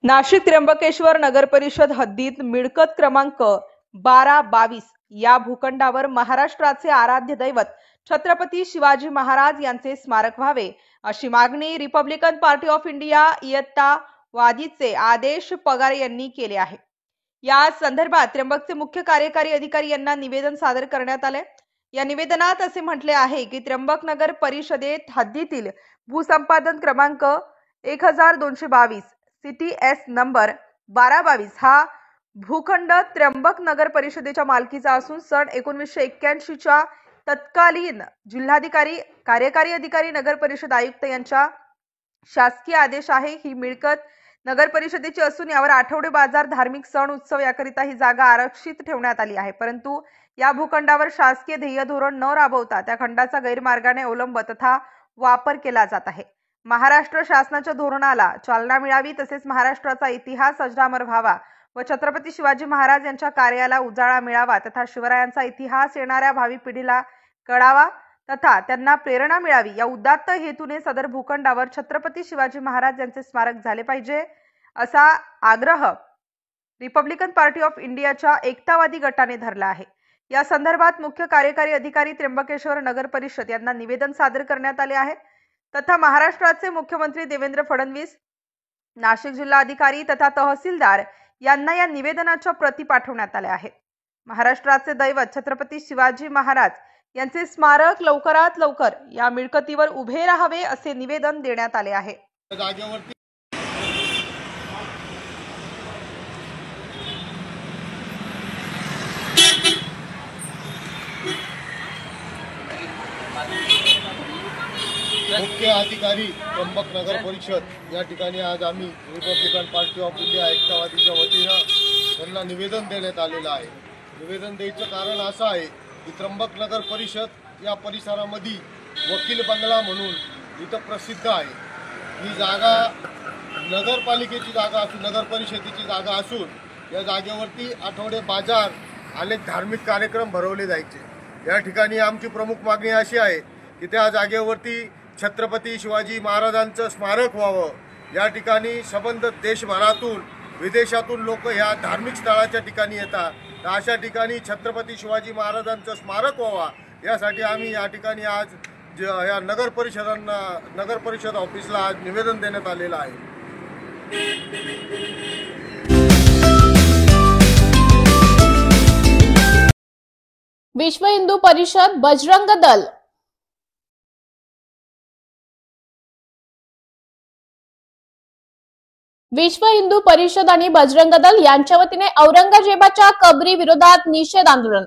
नाशिक त्र्यंबकेश्वर नगर परिषद हद्दीत मिळकत क्रमांक 1222 या भूखंडावर महाराष्ट्राचे आराध्य दैवत छत्रपती शिवाजी महाराज यांचे स्मारक व्हावे अशी मागणी रिपब्लिकन पार्टी ऑफ इंडिया इयत्तावादीचे आदेश पगार यांनी केले आहे. या संदर्भात त्र्यंबकचे मुख्य कार्यकारी अधिकारी यांना निवेदन सादर करण्यात आले. या निवेदनात असे म्हटले आहे की त्र्यंबक नगर परिषदेत हद्दीतील भूसंपादन क्रमांक 1222 CTS नंबर 1222 हा भूखंड त्र्यंबक नगर परिषदेच्या मालकीचा असून सन 1981 च्या तत्कालीन जिल्हाधिकारी, कार्यकारी अधिकारी, नगर परिषद आयुक्त यांच्या शासकीय आदेश आहे. ही मिळकत नगर परिषदेची असून यावर आठवडे बाजार, धार्मिक सण उत्सव याकरिता ही जागा आरक्षित ठेवण्यात आली आहे. परंतु या भूखंडावर शासकीय ध्येय धोरण न राबवता त्या खंडाचा गैरमार्गाने अवलंब तथा वापर केला जात आहे. महाराष्ट्र शासनाच्या धोरणाला चालना मिळावी, तसेच महाराष्ट्राचा इतिहास अजरामर व्हावा व छत्रपती शिवाजी महाराज यांच्या कार्याला उजाळा मिळावा तथा शिवरायांचा इतिहास येणाऱ्या भावी पिढीला कळावा तथा त्यांना प्रेरणा मिळावी या उदात्त हेतूने सदर भूखंडावर छत्रपती शिवाजी महाराज यांचे स्मारक झाले पाहिजे असा आग्रह रिपब्लिकन पार्टी ऑफ इंडियाच्या एकतावादी गटाने धरला आहे. या संदर्भात मुख्य कार्यकारी अधिकारी त्र्यंबकेश्वर नगर परिषद यांना निवेदन सादर करण्यात आले आहे तथा महाराष्ट्राचे मुख्यमंत्री देवेंद्र फडणवीस, नाशिक जिल्हाधिकारी तथा तहसीलदार यांना या निवेदनाच्या प्रती पाठवण्यात आल्या आहेत. महाराष्ट्राचे दैवत छत्रपती शिवाजी महाराज यांचे स्मारक लवकरात लवकर या मिळकतीवर उभे राहावे असे निवेदन देण्यात आले आहे. मुख्य अधिकारी त्र्यंबक नगर परिषद या ठिकाणी आज आम्ही रिपब्लिकन पार्टी ऑफ इंडिया एकतावादीच्या वतीनं त्यांना निवेदन देण्यात आलेलं आहे. निवेदन द्यायचं कारण असं आहे की त्र्यंबक नगर परिषद या परिसरामध्ये वकील बंगला म्हणून इथं प्रसिद्ध आहे. ही जागा नगरपालिकेची जागा असून, नगर परिषदेची जागा असून या जागेवरती आठवडे बाजार, अनेक धार्मिक कार्यक्रम भरवले जायचे. या ठिकाणी आमची प्रमुख मागणी अशी आहे की त्या जागेवरती छत्रपती शिवाजी महाराजांचं स्मारक व्हावं. या ठिकाणी संबंध देशभरातून, विदेशातून लोक ह्या धार्मिक स्थळाच्या ठिकाणी येतात. तर अशा ठिकाणी छत्रपती शिवाजी महाराजांचं स्मारक व्हावा यासाठी आम्ही या ठिकाणी आज या नगर परिषद ऑफिसला आज निवेदन देण्यात आलेलं आहे. विश्व हिंदू परिषद, बजरंग दल विश्व हिंदू परिषद आणि बजरंग दल यांच्या वतीने औरंगजेबाच्या कबरी विरोधात निषेध आंदोलन।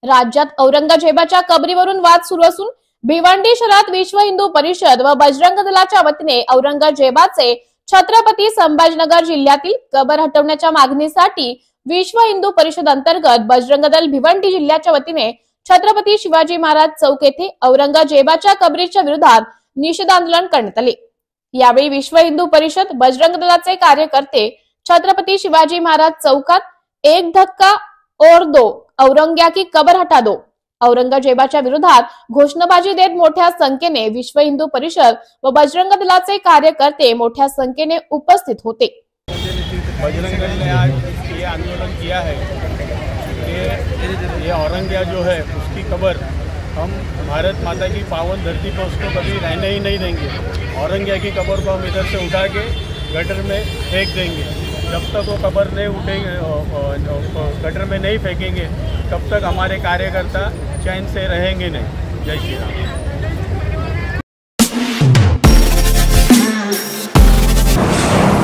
राज्यात औरंगजेबाच्या कबरीवरून वाद सुरू असून भिवंडी शहरात विश्व हिंदू परिषद व बजरंग दलाच्या वतीने औरंगजेबाचे छत्रपती संभाजीनगर जिल्ह्यातील कबर हटवण्याच्या मागणीसाठी विश्व हिंदू परिषद अंतर्गत बजरंग दल भिवंडी जिल्ह्याच्या वतीने छत्रपती शिवाजी महाराज चौक येथे औरंगजेबाच्या कबरीच्या विरोधात निषेध आंदोलन करण्यात आले। यावेळी विश्व हिंदू परिषद बजरंग दलाचे कार्यकर्ते छत्रपती शिवाजी महाराज चौकात एक धक्का और दो, औरंग्या की कबर हटा दो, औरंगजेबाच्या विरोधात घोषणाबाजी देत मोठ्या संख्येने विश्व हिंदू परिषद व बजरंग दलाचे कार्यकर्ते मोठ्या संख्येने उपस्थित होते। बजरंग दल ने आज ये आंदोलन किया है कि ये औरंगिया जो है उसकी कब्र हम भारत माता की पावन धरती पर उसको कभी रहने ही नहीं देंगे। औरंगिया की कब्र को हम इधर से उठा के गटर में फेंक देंगे। जब तक वो कब्र नहीं उठेंगे, गटर में नहीं फेंकेंगे, तब तक हमारे कार्यकर्ता चैन से रहेंगे नहीं। जय श्री राम।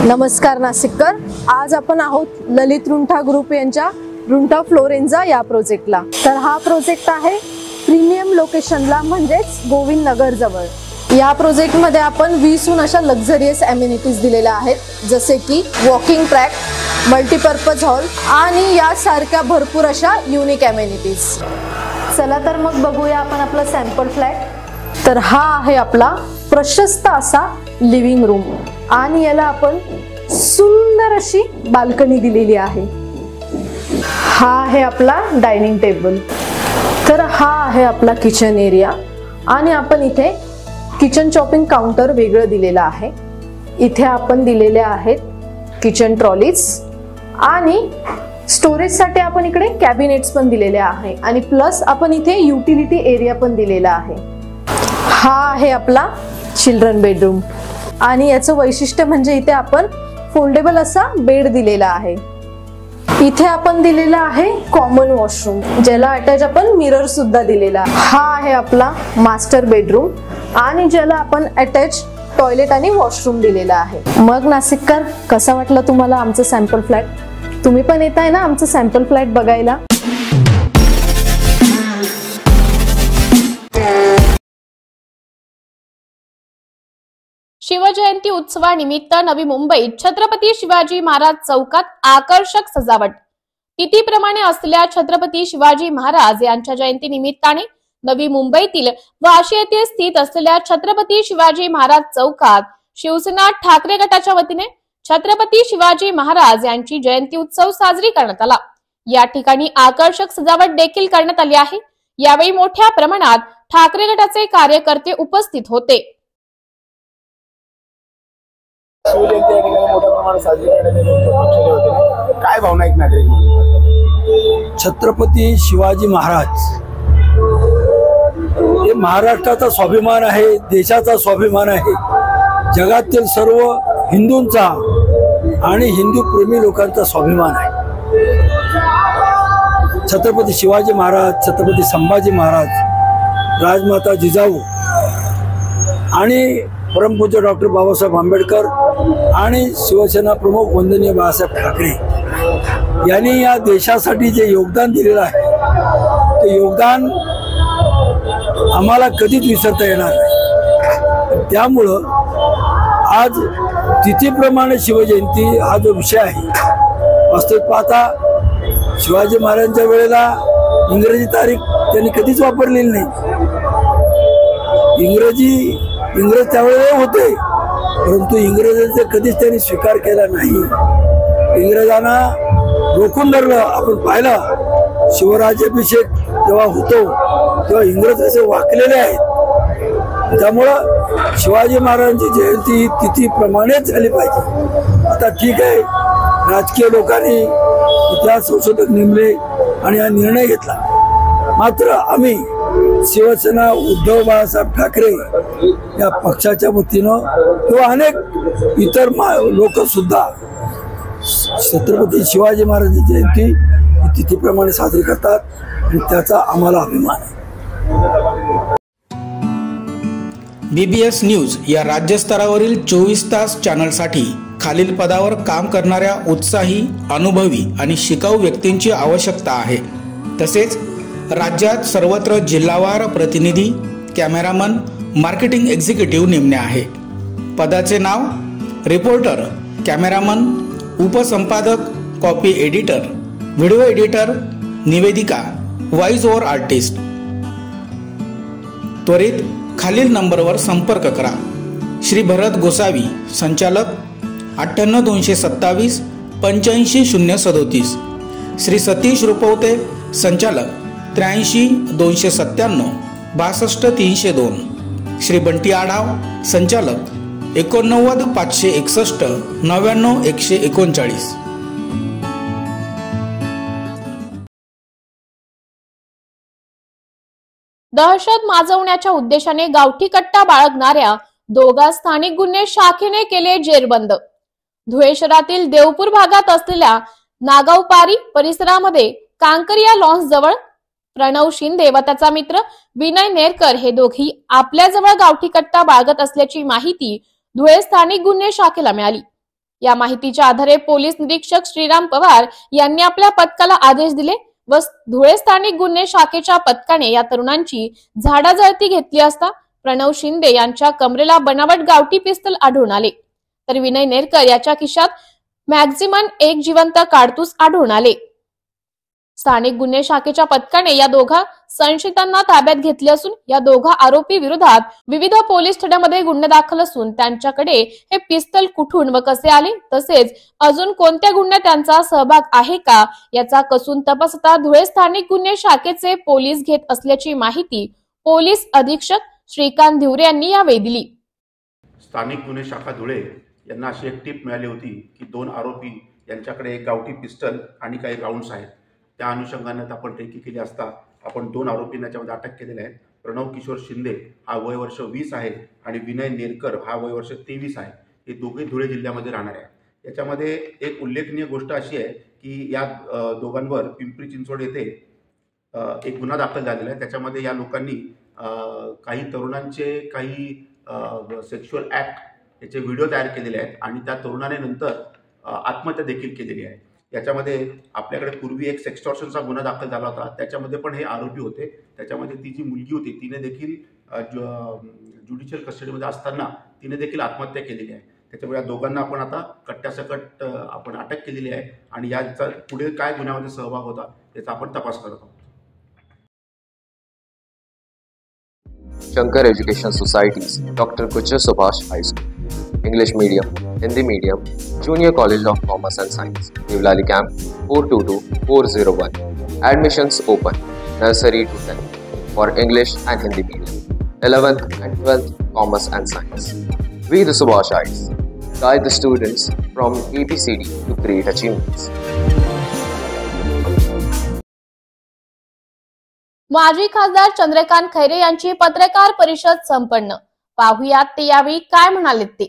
नमस्कार नाशिककर, आज आपण आहोत ललित रुंठा ग्रुप यांच्या रुंठा फ्लोरेन्झा या प्रोजेक्टला। तर हा प्रोजेक्ट आहे प्रीमियम लोकेशनला, म्हणजेच गोविंद नगर जवळ। या प्रोजेक्ट मध्ये आपण 20हून अशा लक्झरियस अमेनिटीज दिलेल्या आहेत, जसे की वॉकिंग ट्रॅक, मल्टीपर्पज हॉल आणि यासारख्या भरपूर अशा युनिक अमेनिटीज। चला तर मग बघूया आपण आपला सॅम्पल फ्लॅट। तर हा आहे आपला प्रशस्त असा लिव्हिंग रूम आणि याला आपण सुंदर अशी बाल्कनी दिलेली आहे। हा आहे आपला डायनिंग टेबल। तर हा आहे आपला किचन एरिया आणि आपण इथे किचन चॉपिंग काउंटर वेगळं दिलेलं आहे। इथे आपण दिलेले आहेत किचन ट्रॉलीज आणि स्टोरेज साठी आपण इकडे कॅबिनेट्स पण दिलेले आहे आणि प्लस आपण इथे युटिलिटी एरिया पण दिलेला आहे। हा आहे आपला चिल्ड्रन बेडरूम आणि याचं वैशिष्ट्य म्हणजे इथे आपण फोल्डेबल असा बेड दिलेला आहे। इथे आपण दिलेला आहे कॉमन वॉशरूम, ज्याला अटॅच आपण मिरर सुद्धा दिलेला आहे। हा आहे आपला मास्टर बेडरूम आणि ज्याला आपण अटॅच टॉयलेट आणि वॉशरूम दिलेला आहे। मग नाशिककर, कसा वाटला तुम्हाला आमचं सॅम्पल फ्लॅट? तुम्ही पण येताय ना आमचं सॅम्पल फ्लॅट बघायला? शिवजयंती उत्सवानिमित्त नवी मुंबईत छत्रपती शिवाजी महाराज चौकात आकर्षक सजावट। तिथीप्रमाणे असलेल्या छत्रपती शिवाजी महाराज यांच्या जयंती निमित्ताने नवी मुंबईतील वाशी येथे स्थित असलेल्या छत्रपती शिवाजी महाराज चौकात शिवसेना ठाकरे गटाच्या वतीने छत्रपती शिवाजी महाराज यांची जयंती उत्सव साजरी करण्यात आला। या ठिकाणी आकर्षक सजावट देखील करण्यात आली आहे। यावेळी मोठ्या प्रमाणात ठाकरे गटाचे कार्यकर्ते उपस्थित होते। शिवजयंती या ठिकाणी मोठ्या प्रमाणात साजरी करण्यात काय भावना एक नागरिक म्हणून? छत्रपती शिवाजी महाराज हे महाराष्ट्राचा स्वाभिमान आहे, देशाचा स्वाभिमान आहे, जगातील सर्व हिंदूंचा आणि हिंदू प्रेमी लोकांचा स्वाभिमान आहे। छत्रपती शिवाजी महाराज, छत्रपती संभाजी महाराज, राजमाता जिजाऊ आणि परमपूज्य डॉक्टर बाबासाहेब आंबेडकर आणि शिवसेना प्रमुख वंदनीय बाळासाहेब ठाकरे यांनी या देशासाठी जे योगदान दिलेलं आहे ते योगदान आम्हाला कधीच विसरता येणार नाही। त्यामुळं आज तिथीप्रमाणे शिवजयंती हा जो विषय आहे, वास्तविक पाहता शिवाजी महाराजांच्या वेळेला इंग्रजी तारीख त्यांनी कधीच वापरलेली नाही। इंग्रज त्यावेळेला होते, परंतु इंग्रजांचा कधीच त्यांनी स्वीकार केला नाही। इंग्रजांना रोखून धरलं। आपण पाहिलं शिवराज्याभिषेक जेव्हा होतो तेव्हा इंग्रज असे वाकलेले आहेत। त्यामुळं शिवाजी महाराजांची जयंती तिथीप्रमाणेच झाली पाहिजे। आता ठीक आहे, राजकीय लोकांनी इतिहास संशोधक नेमले आणि हा निर्णय घेतला, मात्र आम्ही शिवसेना उद्धव बाळासाहेब ठाकरे या पक्षाच्या वतीनं किंवा अनेक इतर लोक सुद्धा छत्रपती शिवाजी महाराजांची जयंती तिथीप्रमाणे साजरी करतात आणि त्याचा आम्हाला अभिमान आहे। BBS न्यूज या राज्यस्तरावरील 24 तास चॅनलसाठी खालील पदावर काम करणाऱ्या उत्साही, अनुभवी आणि शिकाऊ व्यक्तींची आवश्यकता आहे. तसेच राज्यात सर्वत्र जिल्हावार प्रतिनिधी, कॅमेरामन, मार्केटिंग एक्झिक्युटिव्ह नेमणे आहे. पदाचे नाव: रिपोर्टर, कॅमेरामन, उपसंपादक, कॉपी एडिटर, व्हिडिओ एडिटर, निवेदिका, व्हॉइस ओव्हर आर्टिस्ट. त्वरित खालील नंबरवर संपर्क करा. श्री भरत गोसावी, संचालक, 98 227 85 037. श्री सतीश रुपवते, संचालक, 83 297 62 302. श्री बंटी आढाव, संचालक, 89 561 99 139. दहशत माजवण्याच्या उद्देशाने गावठी कट्टा बाळगणाऱ्या दोघा स्थानिक गुन्हे शाखेने केले जेरबंद. धुळे शहरातील देवपूर भागात असलेल्या नागावपारी परिसरामध्ये कांकरिया लॉन्स जवळ प्रणव शिंदे व त्याचा मित्र विनय नेरकर हे दोघी आपल्याजवळ गावठी कट्टा बाळगत असल्याची माहिती धुळे स्थानिक गुन्हे शाखेला मिळाली. या माहितीच्या आधारे पोलीस निरीक्षक श्रीराम पवार यांनी आपल्या पथकाला आदेश दिले व धुळे स्थानिक गुन्हे शाखेच्या पथकाने या तरुणांची झाडाझडती घेतली असता प्रणव शिंदे यांच्या कमरेला बनावट गावठी पिस्तल आढळून आले, तर विनय नेरकर याच्या खिशात मॅक्झिमम एक जिवंत काडतूस आढळून आले. स्थानिक गुन्हे शाखेच्या पथकाने या दोघा संशयितांना ताब्यात घेतले असून या दोघा आरोपी विरोधात विविध पोलीस ठाण्यामध्ये गुन्हे दाखल असून त्यांच्याकडे हे पिस्तल कुठून व कसे आले तसेच अजून कोणत्या गुन्ह्यात त्यांचा सहभाग आहे का याचा कसून तपास आता धुळे स्थानिक गुन्हे शाखेचे पोलीस घेत असल्याची माहिती पोलीस अधीक्षक श्रीकांत धिवरे यांनी यावेळी दिली. स्थानिक गुन्हे शाखा धुळे यांना अशी एक टीप मिळाली होती की 2 आरोपी यांच्याकडे एक गावठी पिस्टल आणि काही राऊंड्स आहेत. त्या अनुषंगाने आपण रेकी केली असता आपण 2 आरोपींना याच्यामध्ये अटक केलेले आहेत. प्रणव किशोर शिंदे हा वय वर्ष 20 आहे आणि विनय नेरकर हा वय वर्ष 23 आहे. हे दोघे धुळे जिल्ह्यामध्ये राहणार आहेत. याच्यामध्ये एक उल्लेखनीय गोष्ट अशी आहे की या दोघांवर पिंपरी चिंचवड येथे एक गुन्हा दाखल झालेला आहे. त्याच्यामध्ये या लोकांनी काही तरुणांचे काही सेक्शुअल ॲक्ट याचे व्हिडिओ तयार केलेले आहेत आणि त्या तरुणाने नंतर आत्महत्या देखील केलेली आहे. याच्यामध्ये आपल्याकडे पूर्वी एक सेक्सटॉर्शनचा गुन्हा दाखल झाला होता, त्याच्यामध्ये पण हे आरोपी होते. त्याच्यामध्ये ती जी मुलगी होती तिने देखील ज्युडिशियल कस्टडीमध्ये असताना तिने देखील आत्महत्या केलेली आहे. त्याच्यामुळे या दोघांना आपण आता कट्ट्यासकट आपण अटक केलेली आहे आणि याचा पुढे काय गुन्ह्यामध्ये सहभाग होता याचा आपण तपास करत आहोत. Shankar Education Societies, Dr. Kuchar Subhash High School, English Medium, Hindi Medium, Junior College of Commerce and Science, Nivlali Camp, 422-401. Admissions open, nursery to 10th, for English and Hindi Medium, 11th and 12th Commerce and Science. We the Subhashites guide the students from ABCD to great achievements. माजी खासदार चंद्रकांत खैरे यांची पत्रकार परिषद संपन्न. पाहुयात ते यावेळी काय म्हणाले ते.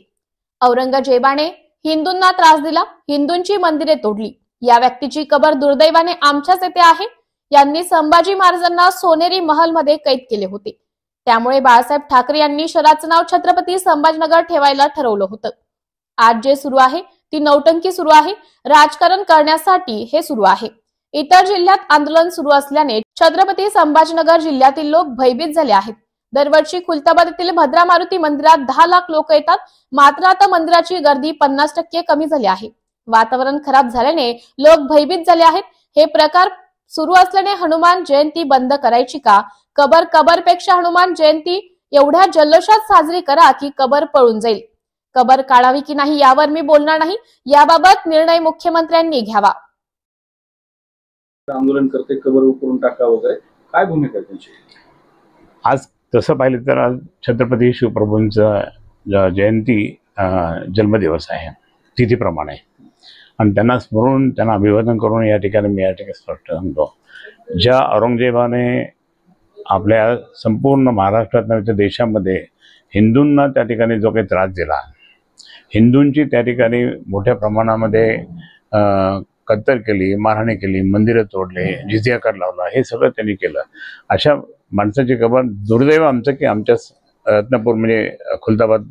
औरंगजेबाने हिंदूंना त्रास दिला, हिंदूंची मंदिरे तोडली. या व्यक्तीची कबर दुर्दैवाने आमच्याच येथे आहे. यांनी संभाजी महाराजांना सोनेरी महल मध्ये कैद केले होते. त्यामुळे बाळासाहेब ठाकरे यांनी शहराचं नाव छत्रपती संभाजीनगर ठेवायला ठरवलं होतं. आज जे सुरू आहे ती नौटंकी सुरू आहे. राजकारण करण्यासाठी हे सुरू आहे. इतर जिल्ह्यात आंदोलन सुरू असल्याने छत्रपती संभाजीनगर जिल्ह्यातील लोक भयभीत झाले आहेत. दरवर्षी खुलताबाद येथील भद्रा मारुती मंदिरात 10 लाख लोक येतात, मात्र आता मंदिराची गर्दी 50% कमी झाली आहे. वातावरण खराब झाल्याने लोक भयभीत झाले आहेत. हे प्रकार सुरू असल्याने हनुमान जयंती बंद करायची का? कबरपेक्षा हनुमान जयंती एवढ्या जल्लोषात साजरी करा की कबर पळून जाईल. कबर काढावी की नाही यावर मी बोलणार नाही. याबाबत निर्णय मुख्यमंत्र्यांनी घ्यावा. आंदोलन करते, कबर करून टाका वगैरे, काय भूमिका त्यांची? आज तसं पाहिलं तर आज छत्रपती शिवप्रभूंचा जयंती जन्मदिवस आहे तिथीप्रमाणे आणि त्यांना स्मरून त्यांना अभिवादन करून या ठिकाणी मी या ठिकाणी स्पष्ट सांगतो, ज्या औरंगजेबाने आपल्या संपूर्ण महाराष्ट्रात नव्हे तर देशामध्ये हिंदूंना त्या ठिकाणी जो काही त्रास दिला, हिंदूंची त्या ठिकाणी मोठ्या प्रमाणामध्ये कत्तल केली, मारहाणी केली, मंदिरं तोडले, जिझिया कर लावला, हे सगळं त्यांनी केलं. अशा माणसाची कबर दुर्दैव आमचं की आमच्या रत्नापूर म्हणजे खुलताबाद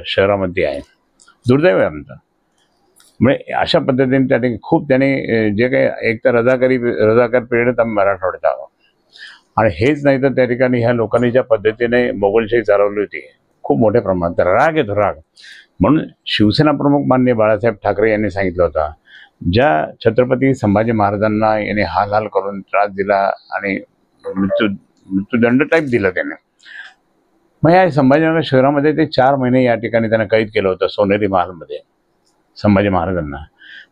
शहरामध्ये आहे. दुर्दैव आहे आमचं. म्हणजे अशा पद्धतीने त्या ठिकाणी खूप त्याने जे काही एक तर रजाकार पिरियड आम्ही मराठवाड्यात आहोत आणि हेच नाही तर त्या ठिकाणी ह्या लोकांनी ज्या पद्धतीने मोगलशाही चालवली होती खूप मोठ्या प्रमाणात राग येतो राग. म्हणून शिवसेना प्रमुख माननीय बाळासाहेब ठाकरे यांनी सांगितलं होतं ज्या छत्रपती संभाजी महाराजांना याने हाल करून त्रास दिला आणि मृत्यूदंड टाईप दिला त्याने, मग या संभाजीनगर शहरामध्ये ते 4 महिने या ठिकाणी त्यांना कैद केलं होतं सोनेरी महालमध्ये संभाजी महाराजांना.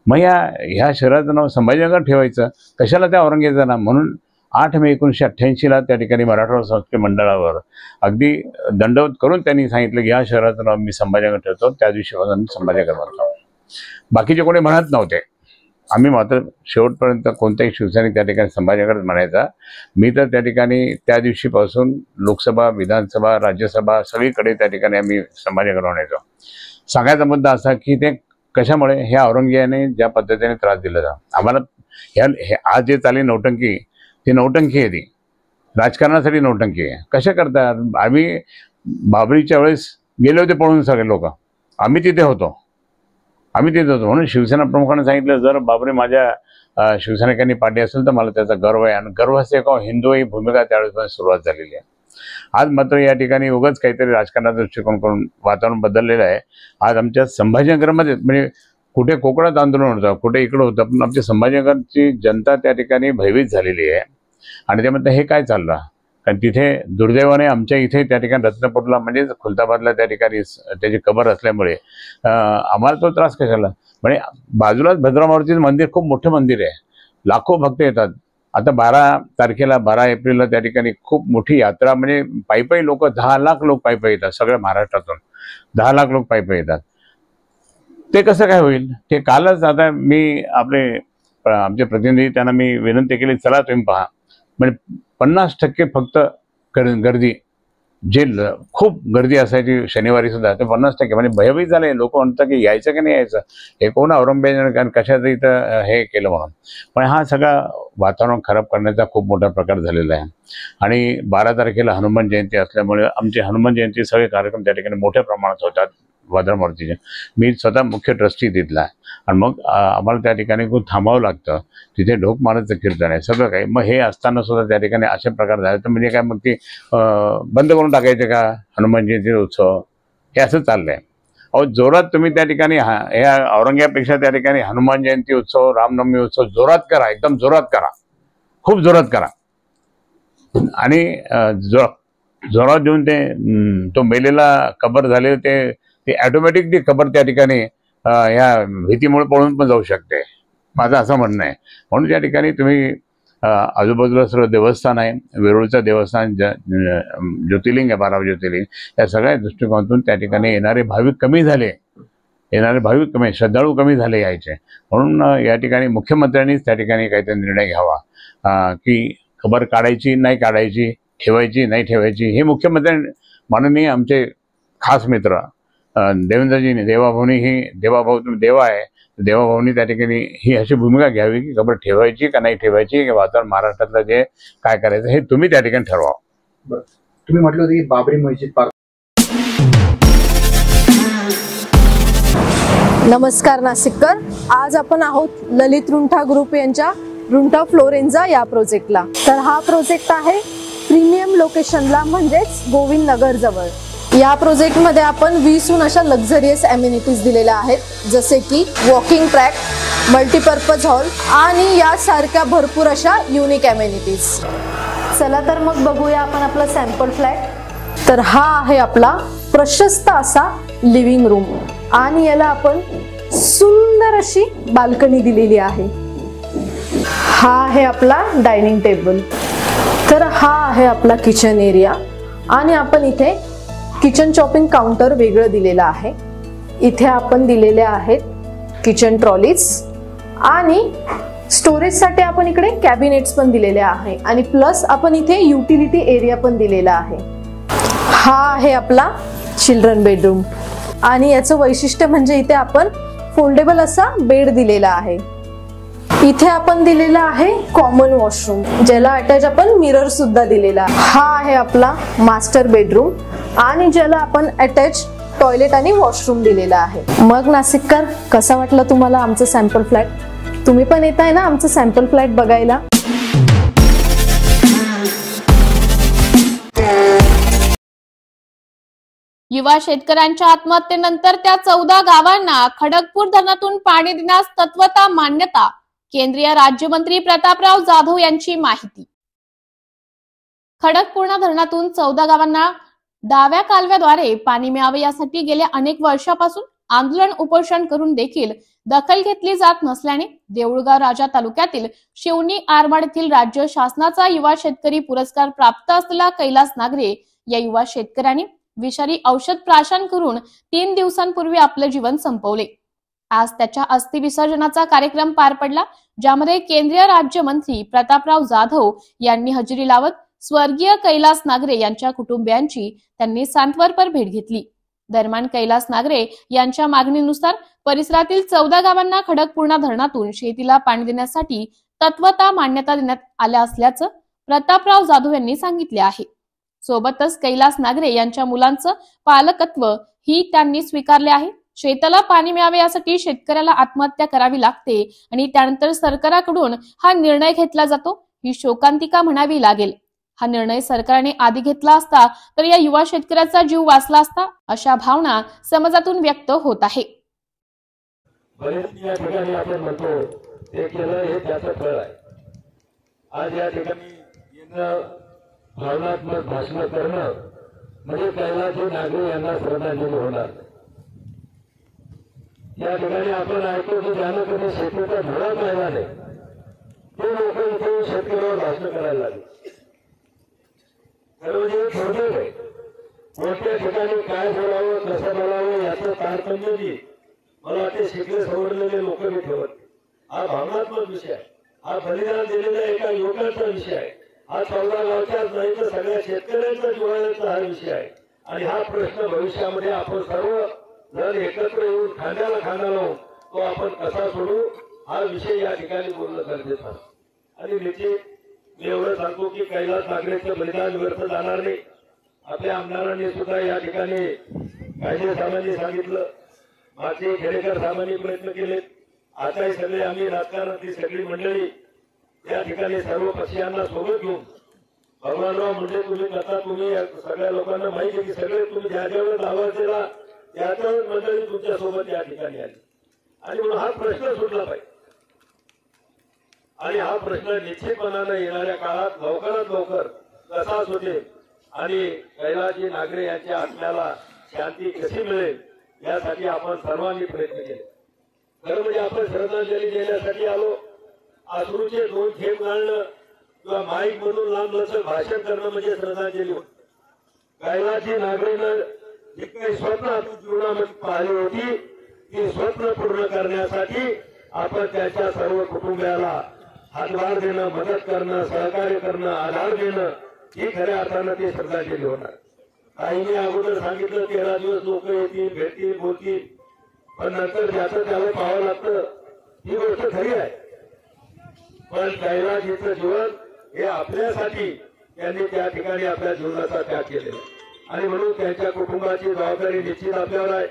मग ह्या शहराचं नाव संभाजीनगर ठेवायचं कशाला त्या औरंगजेबाला? म्हणून 8 मे 1988ला त्या ठिकाणी मराठवाडा संस्कृती मंडळावर अगदी दंडवत करून त्यांनी सांगितलं की या शहराचं नाव मी संभाजीनगर ठेवतो. त्या दिवशीपासून आम्ही संभाजीनगर म्हणतो. बाकीचे कोणी म्हणत नव्हते. आम्ही मात्र शेवटपर्यंत कोणत्याही शिवसैनिक त्या ठिकाणी संभाजीनगरच म्हणायचा. मी तर त्या ठिकाणी त्या दिवशीपासून लोकसभा, विधानसभा, राज्यसभा सगळीकडे त्या ठिकाणी आम्ही संभाजीनगर म्हणायचो. सांगायचा मुद्दा असा की ते कशामुळे ह्या औरंगजेबाने ज्या पद्धतीने त्रास दिला आम्हाला, आज जे चालली नौटंकी ती नौटंकी आहे, ती राजकारणासाठी नौटंकी आहे. कशा करतात? आम्ही बाबरीच्या वेळेस गेले होते पळून सगळे लोक, आम्ही तिथे होतो. म्हणून शिवसेना प्रमुखांनी सांगितलं जर बाबरी माझ्या शिवसैनिकांनी पाडली असेल तर मला त्याचा गर्व आहे आणि गर्व असे का हिंदू ही भूमिका त्यावेळेस सुरुवात झालेली आहे. आज मात्र या ठिकाणी उगाच काहीतरी राजकारणाचा दृष्टिकोन करून वातावरण बदललेलं आहे. आज आमच्या संभाजीनगरमध्ये म्हणजे कुठे कोकणात आंदोलन होतं, कुठे इकडं होतं, पण आमच्या संभाजीनगरची जनता त्या ठिकाणी भयभीत झालेली आहे. आणि त्यामध्ये हे काय चाललं? कारण तिथे दुर्दैवाने आमच्या इथे त्या ठिकाणी रत्नपूरला म्हणजे खुलताबादला त्या ठिकाणी त्याची कबर असल्यामुळे आम्हाला तो त्रास कशाला? म्हणजे बाजूलाच भद्रामारुतीचं मंदिर खूप मोठं मंदिर आहे, लाखो भक्त येतात. आता 12 तारखेला 12 एप्रिलला त्या ठिकाणी खूप मोठी यात्रा म्हणजे पायी लोक 10 लाख लोक पायी येतात. सगळ्या महाराष्ट्रातून 10 लाख लोक पायी येतात. ते कसं काय होईल? ते कालच आता मी आमचे प्रतिनिधी त्यांना मी विनंती केली चला तुम्ही पहा, म्हणजे 50% फक्त गर्दी, जे खूप गर्दी असायची शनिवारी सुद्धा ते 50% म्हणजे भयभीत झाले. लोक म्हणतात की यायचं की नाही यायचं, हे कोण औरंगजेबाने कशाचं इथं हे केलं म्हणून. पण हा सगळा वातावरण खराब करण्याचा खूप मोठा प्रकार झालेला आहे. आणि 12 तारखेला हनुमान जयंती असल्यामुळे आमचे हनुमान जयंती सगळे कार्यक्रम त्या ठिकाणी मोठ्या प्रमाणात होतात भद्रामारुतीचे. मी स्वतः मुख्य ट्रस्टी तिथला आहे आणि मग आम्हाला त्या ठिकाणी खूप थांबावं लागतं. तिथे ढोक मारायचं कीर्तन आहे सगळं काही. मग हे असताना सुद्धा त्या ठिकाणी असे प्रकार झाले तर म्हणजे काय मग ती बंद करून टाकायचे का हनुमान जयंती उत्सव? हे असं चाललंय. अहो जोरात तुम्ही त्या ठिकाणी ह्या औरंगजेबापेक्षा त्या ठिकाणी हनुमान जयंती उत्सव, रामनवमी उत्सव जोरात करा, एकदम जोरात करा, खूप जोरात करा. आणि जोरात देऊन तो मेलेला कबर झाले ते ऑटोमॅटिक ती खबर त्या ठिकाणी ह्या भीतीमुळे पळून पण जाऊ शकते, माझं असं म्हणणं आहे. म्हणून त्या ठिकाणी तुम्ही आजूबाजूला सर्व देवस्थान आहे, वेरूळचं देवस्थान, ज्योतिर्लिंग आहे 12 ज्योतिर्लिंग, या सगळ्या दृष्टिकोनातून त्या ठिकाणी येणारे भाविक कमी झाले, श्रद्धाळू कमी झाले यायचे. म्हणून या ठिकाणी मुख्यमंत्र्यांनीच त्या ठिकाणी काहीतरी निर्णय घ्यावा की खबर काढायची नाही काढायची, ठेवायची नाही ठेवायची. हे मुख्यमंत्री माननीय आमचे खास मित्र देवेंद्रजींनी, देवाभाऊनी ही देवाभाऊ तुम्ही देवा आहे, देवाभाऊनी त्या ठिकाणी ही अशी भूमिका घ्यावी की खबर ठेवायची का नाही ठेवायची, की वातावरण महाराष्ट्रातलं जे काय करायचं हे तुम्ही त्या ठिकाणी ठरवा. तुम्ही म्हटलं होतं की बाबरी मस्जिद पार्क. नमस्कार नाशिककर, आज आपण आहोत ललित रुंठा ग्रुप यांच्या रुंठा फ्लोरेन्झा या प्रोजेक्टला. तर हा प्रोजेक्ट आहे प्रीमियम लोकेशनला म्हणजेच गोविंद नगर जवळ. या प्रोजेक्टमध्ये आपण 20हून अशा लक्झरियस ॲम्युनिटीज दिलेल्या आहेत, जसे की वॉकिंग ट्रॅक, मल्टीपर्पज हॉल आणि यासारख्या भरपूर अशा युनिक ॲम्युनिटीज. चला तर मग बघूया आपण आपला सॅम्पल फ्लॅट. तर हा आहे आपला प्रशस्त असा लिव्हिंग रूम आणि याला आपण सुंदर अशी बाल्कनी दिलेली आहे. हा आहे आपला डायनिंग टेबल. तर हा आहे आपला किचन एरिया आणि आपण इथे किचन चॉपिंग काउंटर वेगळं दिलेलं आहे. इथे आपण दिलेले आहेत किचन ट्रॉलीज आणि स्टोरेजसाठी आपण इकडे कॅबिनेट्स पण दिलेले आहे आणि प्लस आपण इथे युटिलिटी एरिया पण दिलेला आहे. हा आहे आपला चिल्ड्रन बेडरूम आणि याचं वैशिष्ट्य म्हणजे इथे आपण फोल्डेबल असा बेड दिलेला आहे. इथे आपण दिलेला आहे कॉमन वॉशरूम, ज्याला अटॅच आपण मिरर सुद्धा दिलेला आहे. हा आहे आपला मास्टर बेडरूम आणि ज्याला आपण अटॅच टॉयलेट आणि वॉशरूम दिलेला आहे. मग नाशिककर, कसा वाटलं तुम्हाला आमचं सॅम्पल फ्लॅट? तुम्ही पण येताय ना आमचं सॅम्पल फ्लॅट बघायला? युवा शेतकऱ्यांच्या आत्महत्येनंतर त्या 14 गावांना खडकपूर धरणातून पाणी देण्यास तत्वता मान्यता. केंद्रीय राज्यमंत्री प्रतापराव जाधव यांची माहिती. खडकपूर्णा धरणातून 14 गावांना डाव्या कालव्याद्वारे पाणी मिळावे यासाठी गेल्या अनेक वर्षापासून आंदोलन उपोषण करून देखील दखल घेतली जात नसल्याने देऊळगाव राजा तालुक्यातील शिवणी आरमाड येथील राज्य शासनाचा युवा शेतकरी पुरस्कार प्राप्त असलेला कैलास नागरे या युवा शेतकऱ्याने विषारी औषध प्राशन करून 3 दिवसांपूर्वी आपले जीवन संपवले. आज त्याच्या अस्थि विसर्जनाचा कार्यक्रम पार पडला, ज्यामध्ये केंद्रीय राज्यमंत्री प्रतापराव जाधव यांनी हजेरी लावत स्वर्गीय कैलास नागरे यांच्या कुटुंबियांची त्यांनी सांत्वनपर भेट घेतली. दरम्यान कैलास नागरे यांच्या मागणीनुसार परिसरातील 14 गावांना खडकपूर्णा धरणातून शेतीला पाणी देण्यासाठी तत्वता मान्यता देण्यात आल्या असल्याचं प्रतापराव जाधव यांनी सांगितले आहे. सोबतच कैलास नागरे यांच्या मुलांचं पालकत्व ही त्यांनी स्वीकारले आहे. शेताला पाणी मिळावे यासाठी शेतकऱ्याला आत्महत्या करावी लागते आणि त्यानंतर सरकारकडून हा निर्णय घेतला जातो, ही शोकांतिका म्हणावी लागेल. हा निर्णय सरकारने आधी घेतला असता तर या युवा शेतकऱ्याचा जीव वाचला असता, अशा भावना समाजातून व्यक्त होत आहे. या ठिकाणी आपण म्हणतो ते केलं हे त्याचं फळ आहे. आज या ठिकाणी येणं, भावनात्मक भाषण करणं म्हणजे कैलास नागरे यांना श्रद्धांजली होणार. या ठिकाणी आपण ऐकतो की ज्यानं कधी शेतीचा धडा पाहिला नाही ते लोक इथे शेतकऱ्यावर भाषण करायला लागले. म्हणजे थोडं आहे, मोठ्या ठिकाणी काय बोलावं कसं बोलावं याचं तारतम्य बी मला वाटते शिकले सवरलेले लोक बी ठेवत. हा भावनात्मक विषय आहे, हा बलिदान दिलेल्या एका युवकाचा विषय आहे. हा 14 गावच्याच नाही तर सगळ्या शेतकऱ्यांचा जिव्हाळ्याचा हा विषय आहे. आणि हा प्रश्न भविष्यामध्ये आपण सर्व जर एकत्र येऊन खांद्याला खांदा लावून तो आपण कसा सोडू हा विषय या ठिकाणी बोलणं गरजेचं आहे. आणि निश्चित मी एवढं सांगतो की कैलास नागरेचं बलिदान व्यर्थ जाणार नाही. आपल्या आमदारांनी सुद्धा या ठिकाणी कायदे साहेबांनी सांगितलं, मागचे खेडेकर साहेबांनी प्रयत्न केले. आताही सगळे आम्ही राजकारणातली सगळी मंडळी या ठिकाणी सर्व पक्षीयांना सोबत घेऊन भगवानराव म्हणजे तुम्ही कथा तुम्ही सगळ्या लोकांना माहिती आहे की सगळे तुम्ही ज्या ज्यावेळेस आवाज दिला त्याच्यावर मंडळी तुमच्या सोबत या ठिकाणी आली. आणि म्हणून हा प्रश्न सुटला पाहिजे. आणि हा प्रश्न निश्चितपणाने येणाऱ्या काळात लवकरात लवकर कसा सुटेल आणि कैलासजी नागरे यांच्या आत्म्याला शांती कशी मिळेल यासाठी आपण सर्वांनी प्रयत्न केले. खरं म्हणजे आपण श्रद्धांजली देण्यासाठी आलो. अश्रूचे 2 थेंब घालणं किंवा माईक मधून लांब लचक भाषण करणं म्हणजे श्रद्धांजली होती. कैलासजी नागरेनं जे काही स्वप्न आपण जीवनामध्ये पाहिली होती ती स्वप्न पूर्ण करण्यासाठी आपण त्याच्या सर्व कुटुंबियाला हातभार देणं, मदत करणं, सहकार्य करणं, आधार देणं ही खऱ्या अर्थानं ती श्रद्धांजली होणार. काहींनी अगोदर सांगितलं 13 दिवस लोक येतील, भेटतील, बोलतील, पण नंतर ज्याचं त्याला पाहावं लागतं ही गोष्ट खरी आहे. पण कैलासजीचं जीवन हे आपल्यासाठी त्यांनी त्या ठिकाणी आपल्या जीवनाचा त्याग केलेला आणि म्हणून त्यांच्या कुटुंबाची जबाबदारी निश्चित आपल्यावर आहे.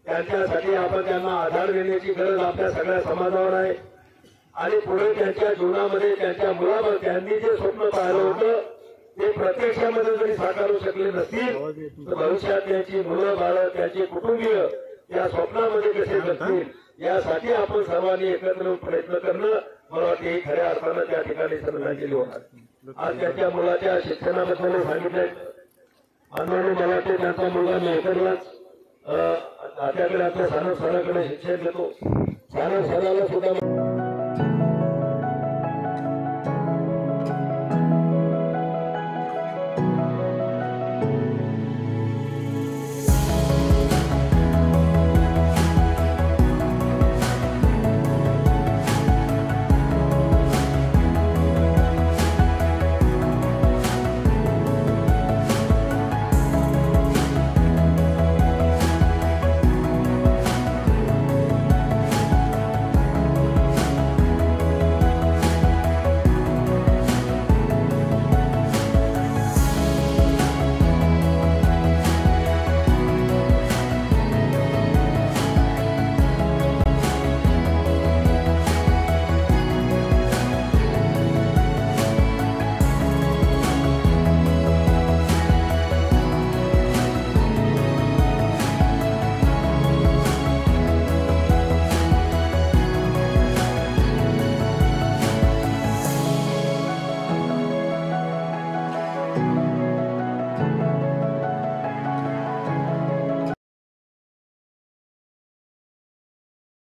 त्यांच्यासाठी आपण त्यांना आधार देण्याची गरज आपल्या सगळ्या समाजावर आहे. आणि पुढे त्यांच्या जीवनामध्ये त्यांच्या मुलावर त्यांनी जे स्वप्न पाहिलं होतं ते प्रत्यक्षामध्ये जरी साकारू शकले नसतील तर भविष्यात त्यांची मुलं बाळं त्यांचे कुटुंबीय या स्वप्नामध्ये कसे जगतील यासाठी आपण सर्वांनी एकत्र प्रयत्न करणं मला वाटतं ही खऱ्या अर्थानं त्या ठिकाणी श्रद्धांजली होणार. आज त्यांच्या मुलाच्या शिक्षणाबद्दल सांगितलंय. मानवाने मला वाटते त्यांचा मुलगा मी एकत्रलाच आपल्याकडे आपल्या सानप सराकडे शिक्षण देतो. सानप सराला सुद्धा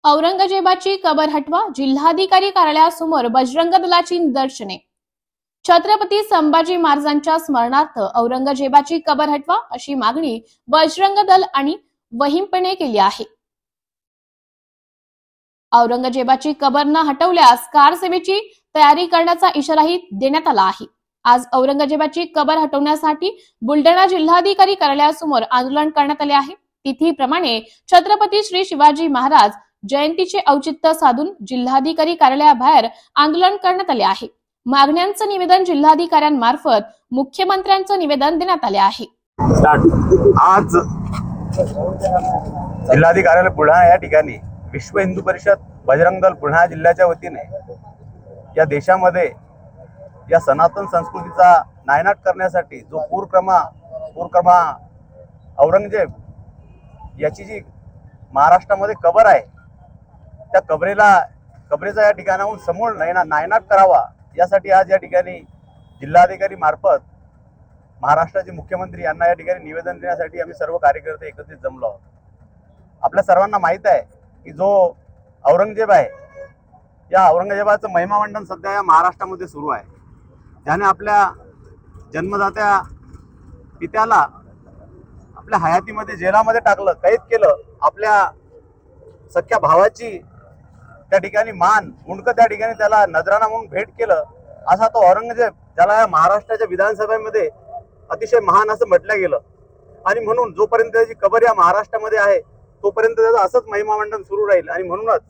औरंगजेबाची कबर हटवा, जिल्हाधिकारी कार्यालयासमोर बजरंग दलाची निदर्शने। छत्रपती संभाजी महाराजांच्या स्मरणार्थ औरंगजेबाची कबर हटवा अशी मागणी बजरंग दल आणि वहिंपने केली आहे। औरंगजेबाची कबर न हटवल्यास कारसेवेची तयारी करण्याचा इशाराही देण्यात आला आहे। आज औरंगजेबाची कबर हटवण्यासाठी बुलढाणा जिल्हाधिकारी कार्यालयासमोर आंदोलन करण्यात आले आहे। तिथीप्रमाणे छत्रपती श्री शिवाजी महाराज जयंतीचे औचित्य साधून जिल्हाधिकारी कार्यालयाबाहेर आंदोलन करण्यात आले आहे। मागण्यांचं निवेदन जिल्हाधिकाऱ्यांमार्फत मुख्यमंत्र्यांचं निवेदन देण्यात आले आहे। आज जिल्हाधिकारी कार्यालय बुलढाणा या ठिकाणी विश्व हिंदू परिषद बजरंग दल बुलढाणा जिल्ह्याच्या वतीने या देशामध्ये या सनातन संस्कृतीचा नायनाट करण्यासाठी जो पूरक्रमा औरंगजेब याची जी महाराष्ट्रामध्ये कबर आहे त्या कबरेचा या ठिकाणाहून समूळ नायनाट करावा यासाठी आज या ठिकाणी जिल्हाधिकारी मार्फत महाराष्ट्राचे मुख्यमंत्री यांना या ठिकाणी निवेदन देण्यासाठी आम्ही सर्व कार्यकर्ते एकत्रित जमलो आहोत। आपल्या सर्वांना माहीत आहे की जो औरंगजेब आहे या औरंगजेबाचं महिमामंडन सध्या या महाराष्ट्रामध्ये सुरू आहे। त्याने आपल्या जन्मदात्या पित्याला आपल्या हयातीमध्ये जेलामध्ये टाकलं, कैद केलं, आपल्या सख्या भावाची त्या ठिकाणी मुंडकं त्या ठिकाणी त्याला नजराना म्हणून भेट केलं। असा तो औरंगजेब ज्याला या महाराष्ट्राच्या विधानसभेमध्ये अतिशय महान असं म्हटलं गेलं आणि म्हणून जोपर्यंत त्याची कबर या महाराष्ट्रामध्ये आहे तोपर्यंत त्याचं असंच महिमामंडन सुरू राहील। आणि म्हणूनच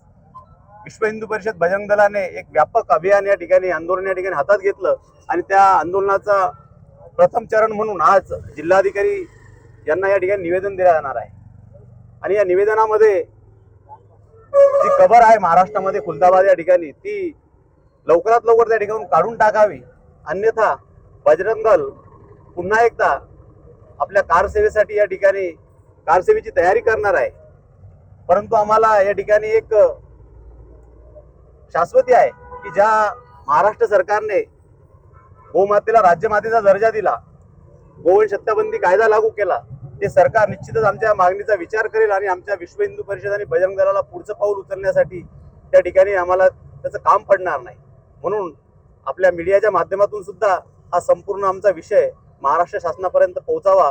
विश्व हिंदू परिषद बजरंग दलाने एक व्यापक अभियान या ठिकाणी आंदोलन या ठिकाणी हातात घेतलं आणि त्या आंदोलनाचा प्रथम चरण म्हणून आज जिल्हाधिकारी यांना या ठिकाणी निवेदन दिलं जाणार आहे। आणि या निवेदनामध्ये जी कबर आहे महाराष्ट्रामध्ये खुलदाबाद या ठिकाणी ती लवकरात लवकर त्या ठिकाणून काढून टाकावी, अन्यथा बजरंग दल पुन्हा एकदा आपल्या कारसेवेसाठी या ठिकाणी कारसेवेची तयारी करणार आहे। परंतु आम्हाला या ठिकाणी एक शाश्वती आहे की ज्या महाराष्ट्र सरकारने गोमातेला राज्यमातेचा दर्जा दिला, गोवंश हत्याबंदी कायदा लागू केला, ते सरकार निश्चितच आमच्या मागणीचा विचार करेल आणि आमच्या विश्व हिंदू परिषद आणि बजरंग दलाला पुढचं पाऊल उचलण्यासाठी त्या ठिकाणी आम्हाला त्याचं काम पडणार नाही। म्हणून आपल्या मीडियाच्या माध्यमातून सुद्धा हा संपूर्ण आमचा विषय महाराष्ट्र शासनापर्यंत पोहोचावा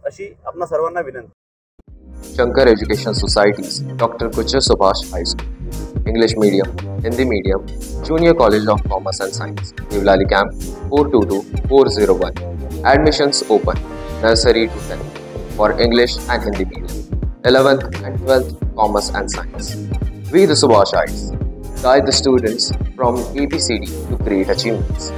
अशी आपणा सर्वांना विनंती। Shankar education societies, doctor Kuchar Subhash high school, English medium, Hindi medium, junior college of commerce and science, Nivlali camp 422-401. Admissions open, nursery to 10th for English and Hindi medium, 11th and 12th Commerce and Science. We the Subhashites guide the students from ABCD to great achievements.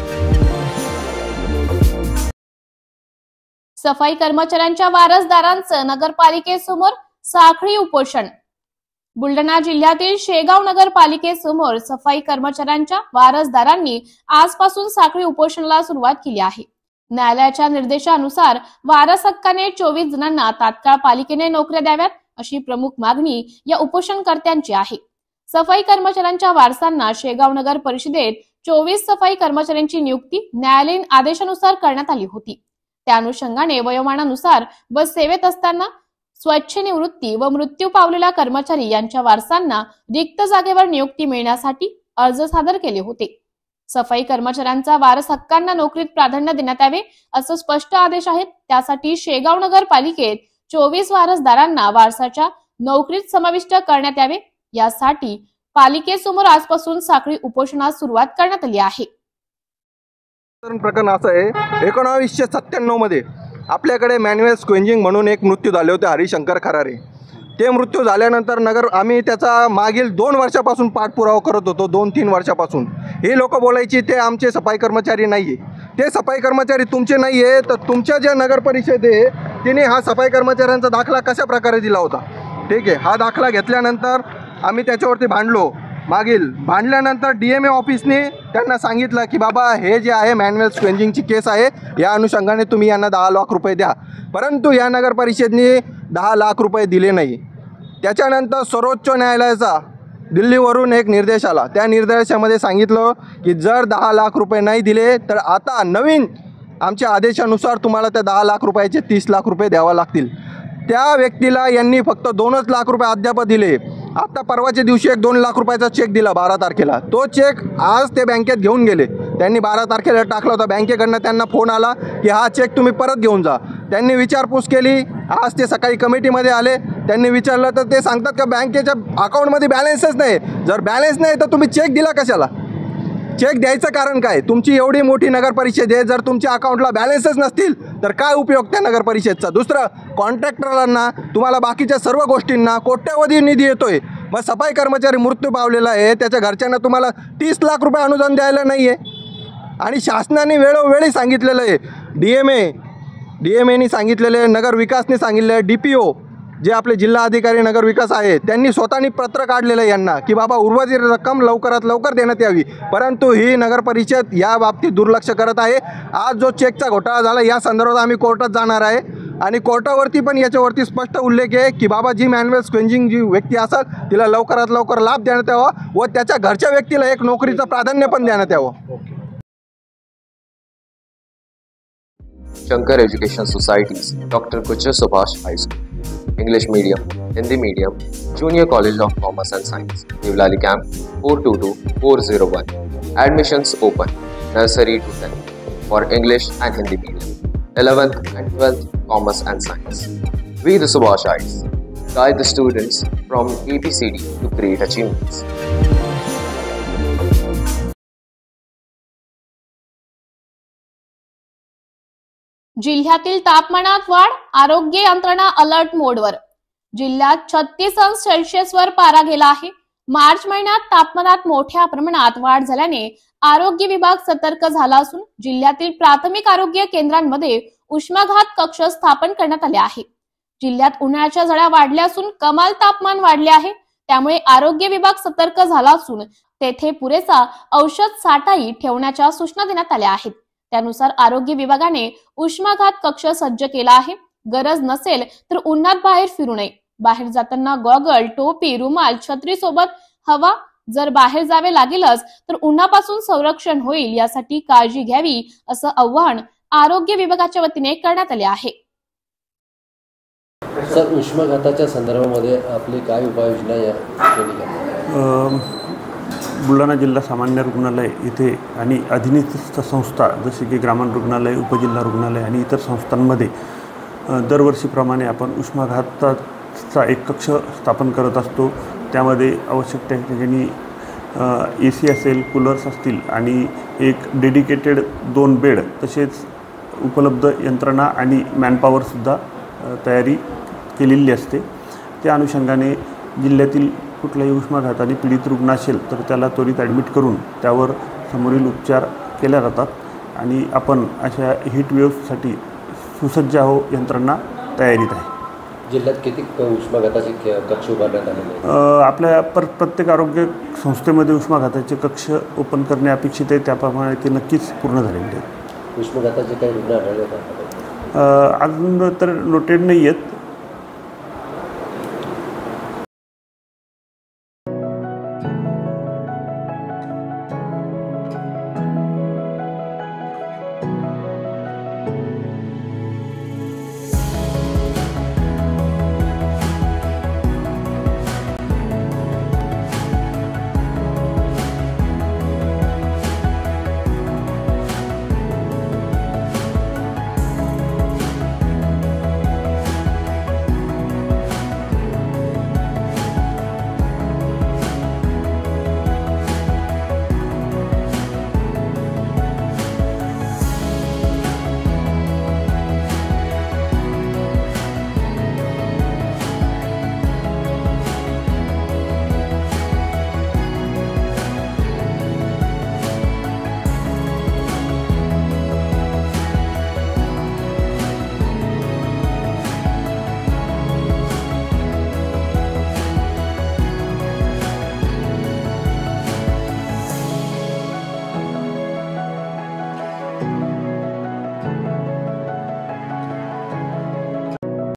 सफाई कर्मचाऱ्यांच्या वारसदारांचं नगरपालिकेसमोर साखळी उपोषण। बुलढाणा जिल्ह्यातील शेगाव नगरपालिकेसमोर सफाई कर्मचाऱ्यांच्या वारसदारांनी आजपासून साखळी उपोषणाला सुरुवात केली आहे। न्यायालयाच्या निर्देशानुसार वारस हक्काने 24 जणांना तात्काळ पालिकेने नोकऱ्या द्याव्यात अशी प्रमुख मागणी या उपोषणकर्त्यांची आहे। सफाई कर्मचाऱ्यांच्या वारसांना शेगाव नगर परिषदेत 24 सफाई कर्मचाऱ्यांची नियुक्ती न्यायालयीन आदेशानुसार करण्यात आली होती। त्या अनुषंगाने वयोमानानुसार व सेवेत असताना स्वच्छनिवृत्ती व मृत्यू पावलेल्या कर्मचारी यांच्या वारसांना रिक्त जागेवर नियुक्ती मिळण्यासाठी अर्ज सादर केले होते। सफाई कर्मचाऱ्यांचा वारस हक्कांना नोकरीत प्राधान्य देण्यात यावे असं स्पष्ट आदेश आहेत। त्यासाठी शेगाव नगर पालिकेत 24 वारसदारांना वारसाच्या नोकरीत समाविष्ट करण्यात यावे यासाठी पालिकेसमोर आजपासून साखळी उपोषणास सुरुवात करण्यात आली आहे। प्रकरण असं आहे, 1997 मध्ये आपल्याकडे मॅन्युअल स्क्वेंजिंग म्हणून एक मृत्यू झाले होते हरिशंकर खरारे। ते मृत्यू झाल्यानंतर आम्ही त्याचा मागील 2 वर्षापासून पाठपुरावा करत होतो, 2-3 वर्षापासून। हे लोक बोलायची ते आमचे सफाई कर्मचारी नाही आहे, ते सफाई कर्मचारी तुमचे नाही आहे, तर तुमच्या ज्या नगर परिषद आहे तिने हा सफाई कर्मचाऱ्यांचा दाखला कशा प्रकारे दिला होता, ठीक आहे। हा दाखला घेतल्यानंतर आम्ही त्याच्यावरती भांडलो। भांडल्यानंतर DMA ऑफिसने त्यांना सांगितलं की बाबा हे जे आहे मॅन्युअल स्क्वेंजिंगची केस आहे, या अनुषंगाने तुम्ही यांना 10 लाख रुपये द्या। परंतु या नगर परिषदेने 10 लाख रुपये दिले नाही। त्याच्यानंतर सर्वोच्च न्यायालयाचा दिल्लीवरून एक निर्देश आला, त्या निर्देशामध्ये सांगितलं की जर 10 लाख रुपये नाही दिले तर आता नवीन आमच्या आदेशानुसार तुम्हाला त्या 10 लाख रुपयाचे 30 लाख रुपये द्यावा लागतील। त्या व्यक्तीला यांनी फक्त 2 लाख रुपये अद्याप दिले आत्ता परवाच्या दिवशी एक 2 लाख रुपयाचा चेक दिला 12 तारखेला. तो चेक आज ते बँकेत घेऊन गेले. त्यांनी 12 तारखेला टाकला होता. बँकेकडनं त्यांना फोन आला की हा चेक तुम्ही परत घेऊन जा. त्यांनी विचारपूस केली. आज ते सकाळी कमिटीमध्ये आले. त्यांनी विचारलं तर ते सांगतात का बँकेच्या अकाउंटमध्ये बॅलन्सच नाही. जर बॅलन्स नाही तर तुम्ही चेक दिला कशाला? चेक द्यायचं कारण काय? तुमची एवढी मोठी नगर परिषद आहे, जर तुमच्या अकाउंटला बॅलन्सच नसतील तर काय उपयोग त्या नगर परिषदचा? दुसरं, कॉन्ट्रॅक्टरांना तुम्हाला बाकीच्या सर्व गोष्टींना कोट्यवधी निधी येतोय. मग सफाई कर्मचारी मृत्यू पावलेला आहे, त्याच्या घरच्यांना तुम्हाला 30 लाख रुपये अनुदान द्यायला नाही आहे. आणि शासनाने वेळोवेळी सांगितलेलं आहे, DMAनी सांगितलेलं आहे, नगर विकासने सांगितलं आहे, DPO जे आपले जिल्हा अधिकारी नगर विकास आहे त्यांनी स्वतःनी पत्र काढलेलं आहे यांना की बाबा उर्वरित रक्कम लवकरात लवकर देण्यात यावी. परंतु ही नगर परिषद या बाबतीत दुर्लक्ष करत आहे. आज जो चेकचा घोटाळा झाला या संदर्भात आम्ही कोर्टात जाणार आहे आणि कोर्टावरती पण याच्यावरती स्पष्ट उल्लेख आहे की बाबा जी मॅन्युअल स्क्वेंजिंग जी व्यक्ती असेल तिला लवकरात लवकर लाभ देण्यात यावा व त्याच्या घरच्या व्यक्तीला एक नोकरीचं प्राधान्य पण देण्यात यावं. Shankar Education Societies, Dr. Kuchar Subhash High School, English Medium, Hindi Medium, Junior College of Commerce and Science, Nivlali Camp, 422-401. Admissions open, nursery to 10th, for English and Hindi Medium, 11th and 12th Commerce and Science. We the Subhashites guide the students from ABCD to great achievements. जिल्ह्यातील तापमानात वाढ, आरोग्य यंत्रणा alert मोडवर. जिल्ह्यात 36 अंश सेल्सिअसवर पारा गेला आहे. मार्च महिन्यात तापमानात मोठ्या प्रमाणात वाढ झाल्याने आरोग्य विभाग सतर्क झाला असून जिल्ह्यातील प्राथमिक आरोग्य केंद्रांमध्ये उष्माघात कक्ष स्थापन करण्यात आले आहे. जिल्ह्यात उन्हाळ्याच्या झळा वाढल्या असून कमाल तापमान वाढले आहे. त्यामुळे आरोग्य विभाग सतर्क झाला असून तेथे पुरेसा औषध साठाही ठेवण्याच्या सूचना देण्यात आल्या आहेत. त्यानुसार आरोग्य विभागाने उष्माघात कक्ष सज्ज केला आहे. गरज नसेल तर उन्हात बाहेर फिरू नये. बाहेर जाताना गॉगल, टोपी, रुमाल, छत्री सोबत हवा. जर बाहेर जावे लागेलच तर उन्हापासून संरक्षण होईल यासाठी काळजी घ्यावी असं आवाहन आरोग्य विभागाच्या वतीने करण्यात आले आहे. सर, उष्माघाताच्या संदर्भामध्ये आपली काय उपाययोजना या बुलढाणा जिल्हा सामान्य रुग्णालय इथे आणि अधिनिस्थ संस्था जसे की ग्रामीण रुग्णालय, उपजिल्हा रुग्णालय आणि इतर संस्थांमध्ये दरवर्षीप्रमाणे आपण उष्माघाताचा एक कक्ष स्थापन करत असतो. त्यामध्ये आवश्यक त्या ठिकाणी AC असेल, कूलर्स असतील आणि एक डेडिकेटेड 2 बेड तसेच उपलब्ध यंत्रणा आणि मॅनपॉवरसुद्धा तयारी केलेली असते. त्या अनुषंगाने जिल्ह्यातील कुठलाही उष्माघाताने पीडित रुग्ण असेल तर त्याला त्वरित ॲडमिट करून त्यावर समोरील उपचार केल्या जातात आणि आपण अशा हीट वेव्हसाठी सुसज्ज यंत्रणा तयारीत आहे. जिल्ह्यात किती उष्माघाताचे कक्ष उभारण्यात आले? आपल्या प्रत्येक आरोग्य संस्थेमध्ये उष्माघाताचे कक्ष ओपन करणे अपेक्षित आहे. त्याप्रमाणे ते नक्कीच पूर्ण झालेले आहेत. उष्माघाताचे काही रुग्ण आढळले का? अजून तर नोटेड नाही आहेत.